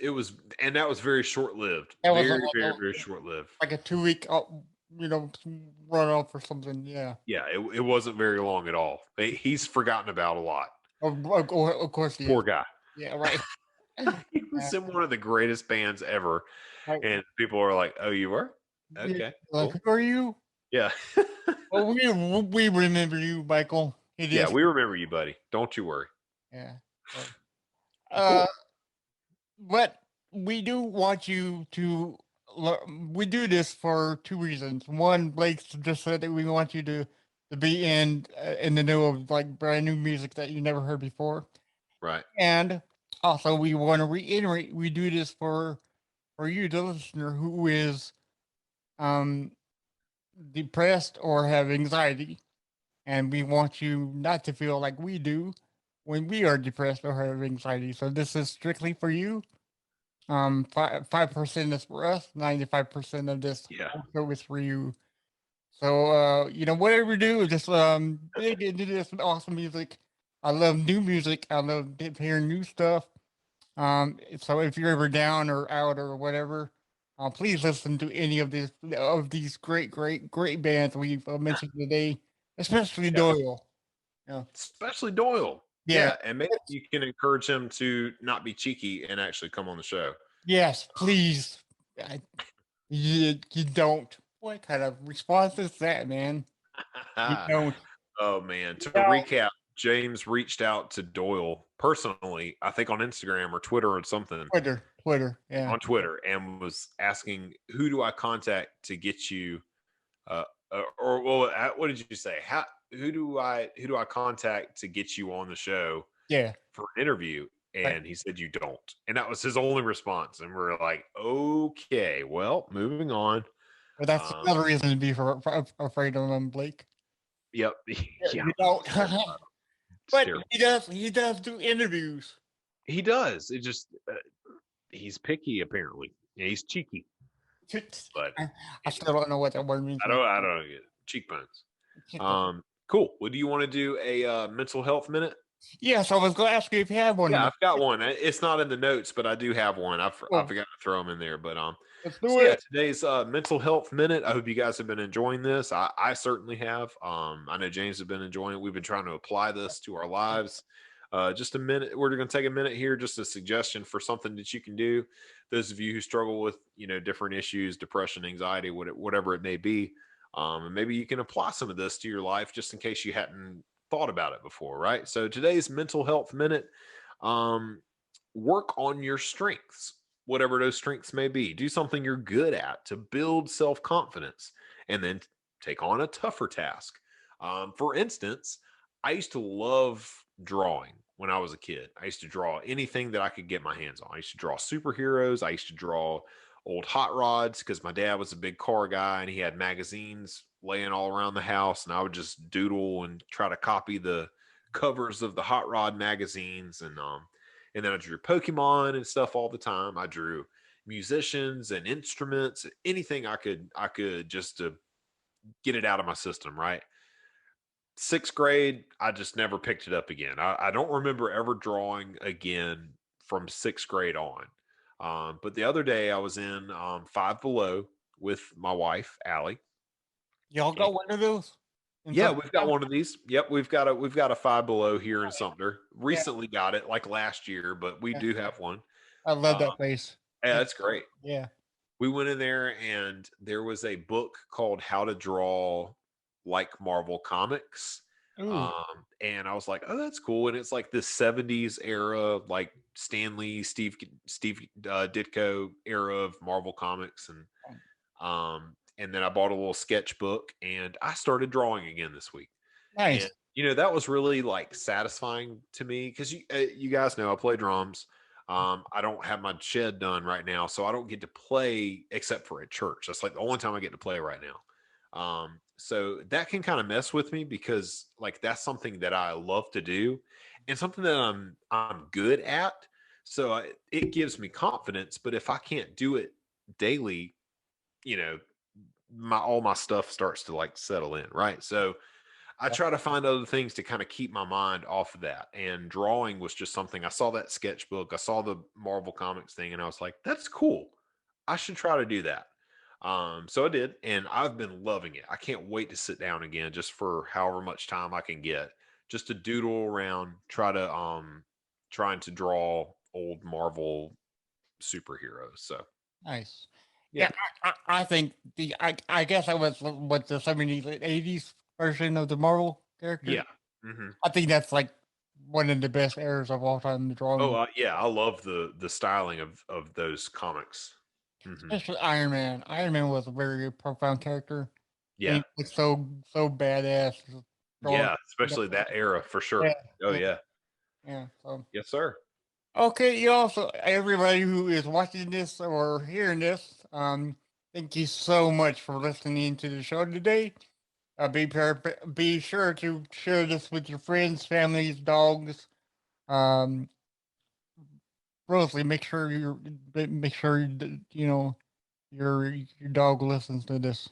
and that was very short lived. That was Very, very, very short lived. like a 2 week, run off or something. Yeah. Yeah. It wasn't very long at all. He's forgotten about a lot. Of course he Poor is. guy. Yeah. Right. He was in one of the greatest bands ever. Right. And people are like, "Oh, you were? Yeah, Okay. like, Cool." who are you? Yeah. Oh, we remember you, Michael. It Yeah. is. We remember you, buddy. Don't you worry. Yeah. So, Cool. but we do want you to. We do this for two reasons. One, Blake just said that we want you to be in the know of like brand new music that you never heard before, Right. and also we want to reiterate we do this for you, the listener, who is um depressed or have anxiety, and we want you not to feel like we do when we are depressed or have anxiety. So this is strictly for you. 5% is for us. 95% of this Yeah. also is for you. So whatever you do, just dig into this awesome music. I love new music. I love hearing new stuff. So if you're ever down or out or whatever, please listen to any of these great bands we've mentioned today, especially Yeah. Doyle. Yeah. Especially Doyle. Yeah. Yeah. And maybe you can encourage him to not be cheeky and actually come on the show. Yes, please. You don't. What kind of response is that, man? You don't. Oh man. To No. recap, James reached out to Doyle personally, I think on Instagram or Twitter or something. Twitter. Yeah. On Twitter, and was asking, who do I contact to get you what did you say? Who do I contact to get you on the show Yeah. for an interview? And Right. he said, you don't. And that was his only response. And we're like, okay, well, moving on. But that's another reason to be afraid of him, Blake. Yep. You don't. But Terrible. he does do interviews. He does. It just he's picky apparently. Yeah, he's cheeky. But I still don't know what that word means. I don't get it. Cheekbones. Cool. Well, do you want to do a mental health minute? Yes, I was going to ask you if you have one. Yeah, I've got one. It's not in the notes, but I do have one. I forgot to throw them in there. But let's do it. Today's mental health minute. I hope you guys have been enjoying this. I certainly have. I know James has been enjoying it. We've been trying to apply this to our lives. Just a minute. We're going to take a minute here. Just a suggestion for something that you can do. Those of you who struggle with different issues, depression, anxiety, whatever it may be, and maybe you can apply some of this to your life just in case you hadn't thought about it before, right? So today's mental health minute, work on your strengths. whatever those strengths may be. Do something you're good at to build self-confidence, and then take on a tougher task. For instance, I used to love drawing when I was a kid. I used to draw anything that I could get my hands on. I used to draw superheroes. I used to draw old hot rods because my dad was a big car guy and he had magazines laying all around the house. And I would just doodle and try to copy the covers of the hot rod magazines. And then I drew Pokemon and stuff all the time. I drew musicians and instruments, anything I could just to get it out of my system, right? Sixth grade, I just never picked it up again. I don't remember ever drawing again from sixth grade on. But the other day I was in Five Below with my wife, Allie. Y'all got one of those? Yeah, we've got one of these. Yep, we've got a Five Below here in Sumter. Yeah. Recently got it like last year, but we do have one. I love that place. Yeah, that's great. Yeah. We went in there and there was a book called How to Draw Like Marvel Comics. And I was like, oh, that's cool. And it's like this 70s era, like Stan Lee, Steve Ditko era of Marvel Comics. And then I bought a little sketchbook and I started drawing again this week. Nice. And, that was really like satisfying to me because you guys know I play drums. I don't have my shed done right now, so I don't get to play except for at church. That's like the only time I get to play right now. So that can kind of mess with me because like that's something that I love to do and something that I'm good at. So it gives me confidence. But if I can't do it daily, all my stuff starts to like settle in, right? So I try to find other things to kind of keep my mind off of that. And drawing was just something. I saw that sketchbook, I saw the Marvel Comics thing, and I was like, that's cool. I should try to do that. So I did, and I've been loving it. I can't wait to sit down again just for however much time I can get, just to doodle around, trying to draw old Marvel superheroes. So nice. Yeah. I think I guess I was what the 70s and 80s version of the Marvel character. Yeah. Mm-hmm. I think that's like one of the best eras of all time to draw. Oh, yeah, I love the styling of those comics. Mm-hmm. Especially Iron Man. Iron Man was a very profound character. Yeah, it's so badass. Yeah, especially that era for sure. Yeah. Oh yeah. Yeah. So Yes, sir. okay, you also everybody who is watching this or hearing this, thank you so much for listening to the show today. Be sure to share this with your friends, families, dogs. Mostly make sure your dog listens to this.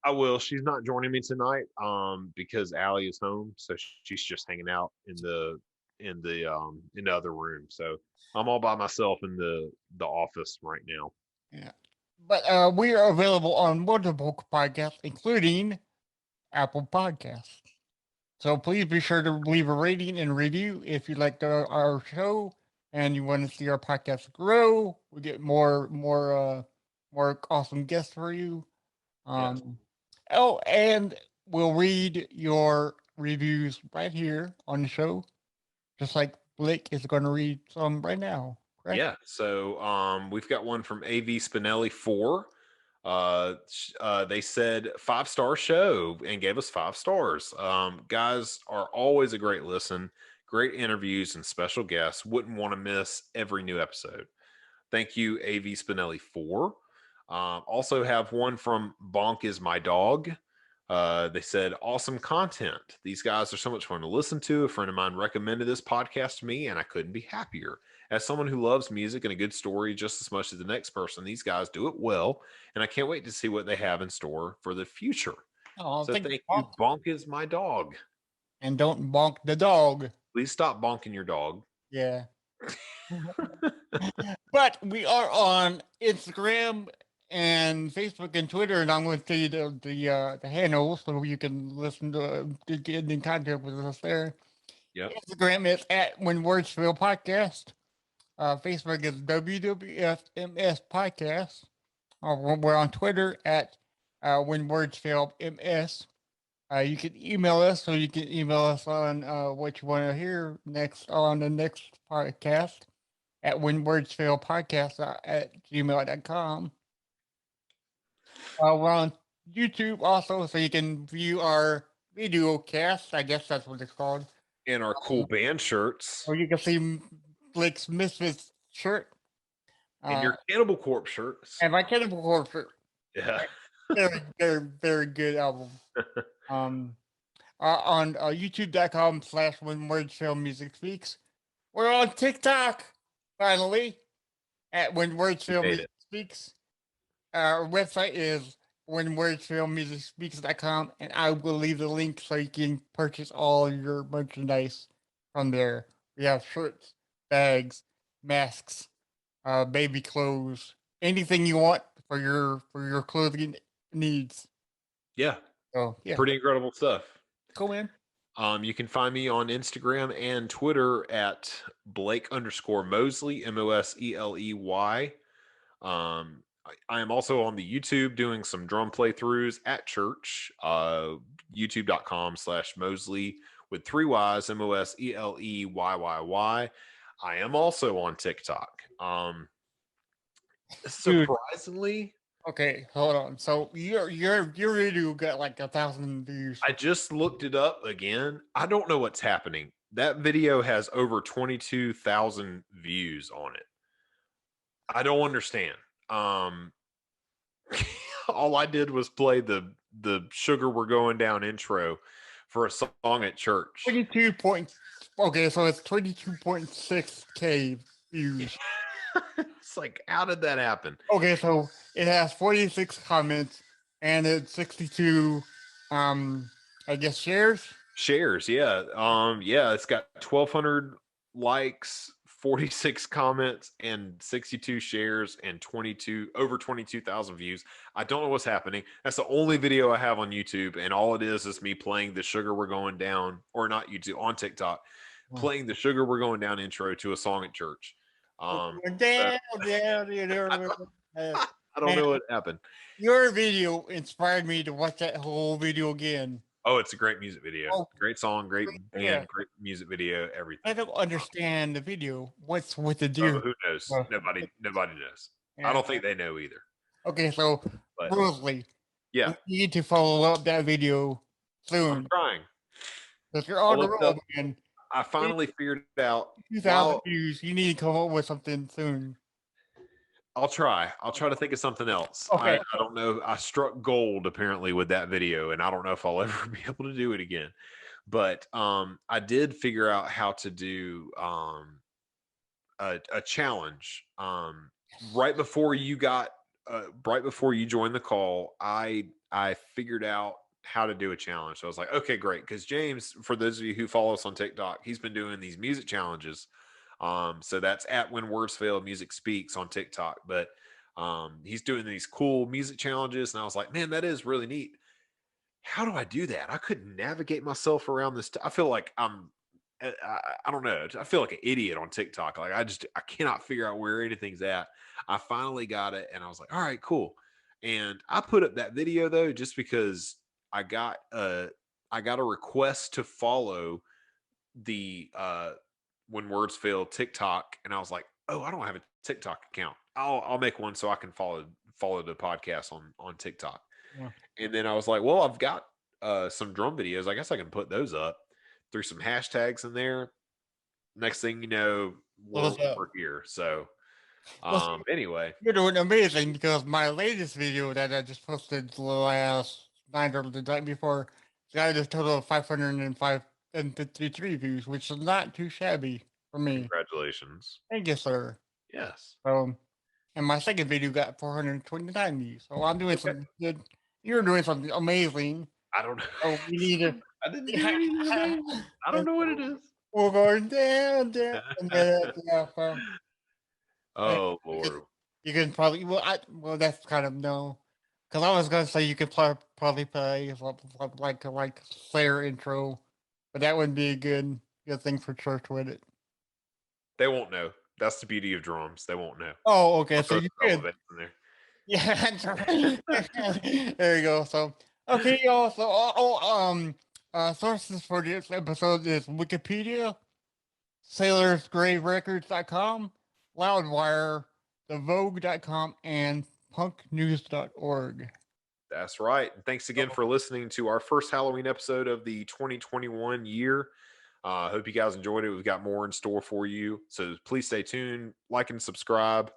I will. She's not joining me tonight, because Allie is home, so she's just hanging out in the other room. So I'm all by myself in the office right now. Yeah, but we are available on multiple podcasts, including Apple Podcasts. So please be sure to leave a rating and review if you like our show and you want to see our podcast grow. We get more awesome guests for you. Yes. Oh, and we'll read your reviews right here on the show, just like Blake is going to read some right now. Correct? Yeah. So we've got one from AV Spinelli 4. They said 5-star show and gave us 5 stars. Guys are always a great listen, great interviews and special guests. Wouldn't want to miss every new episode. Thank you, AV Spinelli 4. Also have one from Bonk is My Dog. They said, awesome content. These guys are so much fun to listen to. A friend of mine recommended this podcast to me, and I couldn't be happier. As someone who loves music and a good story just as much as the next person, these guys do it well, and I can't wait to see what they have in store for the future. Oh, so thank you. Bonk is my dog. And don't bonk the dog. Please stop bonking your dog. Yeah. But we are on Instagram and Facebook and Twitter, and I'm going to tell you the handles so you can listen to get in contact with us there. Yeah. Instagram is at When Words Fail Podcast. Facebook is WWFMS Podcast. We're on Twitter at When Words Fail MS. You can email us, so you can email us on what you want to hear next on the next podcast. at whenwordsfailpodcast@gmail.com. We're on YouTube also, so you can view our video cast. I guess that's what it's called. And our cool band shirts. Or you can see Blake's Misfits shirt. And your Cannibal Corpse shirts. And my Cannibal Corpse shirt. Yeah. Very good album. On youtube.com/whenwordsfailmusicspeaks. We're on TikTok, finally, at When Words Fail Music Speaks. Our website is whenwordsfailmusicspeaks.com, and I will leave the link so you can purchase all your merchandise from there. We have shirts, bags, masks, baby clothes, anything you want for your clothing needs. Yeah. So yeah, pretty incredible stuff. Cool, man. You can find me on Instagram and Twitter at Blake_Mosley, Mosley. I am also on the YouTube doing some drum playthroughs at church. YouTube.com/Mosley with 3 Y's, Mosleyyyy. I am also on TikTok. Surprisingly. Okay, hold on. So your video got like 1,000 views. I just looked it up again. I don't know what's happening. That video has over 22,000 views on it. I don't understand. All I did was play the Sugar We're Going Down intro for a song at church. 22 points. Okay, so it's 22.6K views. It's like, how did that happen? Okay, so it has 46 comments and it's 62 I guess shares. Yeah. It's got 1,200 likes, 46 comments, and 62 shares, and over 22,000 views. I don't know what's happening. That's the only video I have on YouTube, and all it is me playing the Sugar We're Going Down, or not YouTube, on TikTok, playing the Sugar We're Going Down intro to a song at church. I don't know what happened. Your video inspired me to watch that whole video again. Oh, it's a great music video. Great song, great band, great music video, everything. I don't understand the video. What's with the deer? Who knows? Nobody knows. Yeah. I don't think they know either. Okay, so Rosalie, yeah, you need to follow up that video soon. I'm trying. Because you're on the road, man. I finally figured out 2,000 views. You need to come up with something soon. I'll try to think of something else. Okay. I don't know. I struck gold apparently with that video, and I don't know if I'll ever be able to do it again. But I did figure out how to do a challenge. Right before you joined the call, I figured out how to do a challenge. So I was like, okay, great. Because James, for those of you who follow us on TikTok, he's been doing these music challenges. So that's at When Words Fail Music Speaks on TikTok. But he's doing these cool music challenges, and I was like, man, that is really neat. How do I do that? I couldn't navigate myself around this. I feel like I don't know. I feel like an idiot on TikTok. Like I cannot figure out where anything's at. I finally got it, and I was like, all right, cool. And I put up that video though, just because I got a request to follow the When Words Fail TikTok, and I was like, oh, I don't have a TikTok account. I'll make one so I can follow the podcast on TikTok. Yeah. And then I was like, well, I've got some drum videos. I guess I can put those up, through some hashtags in there. Next thing you know, we're here. So anyway, you're doing amazing, because my latest video that I just posted last night or the night before got a total of 553 views, which is not too shabby for me. Congratulations. Thank you, sir. Yes. And my second video got 429 views. So I'm doing something good. You're doing something amazing. I don't know. Oh, we need to. I didn't do anything. I don't know what it is. We're going down. Oh Lord. You can probably that's kind of no. Because I was gonna say you could probably play like Slayer intro, but that wouldn't be a good thing for church, would it? They won't know. That's the beauty of drums. They won't know. Oh, okay. So you could. Yeah. There you go. So okay, y'all. So sources for this episode is Wikipedia, SailorsGraveRecords.com, Loudwire, thevogue.com, and punknews.org. That's right. And thanks again for listening to our first Halloween episode of the 2021 year. Hope you guys enjoyed it. We've got more in store for you. So please stay tuned, like and subscribe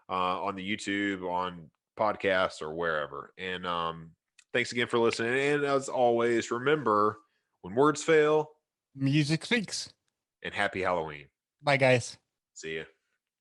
on the YouTube, on podcasts, or wherever. And thanks again for listening. And as always, remember, when words fail, Music speaks. and happy Halloween. Bye, guys. See ya.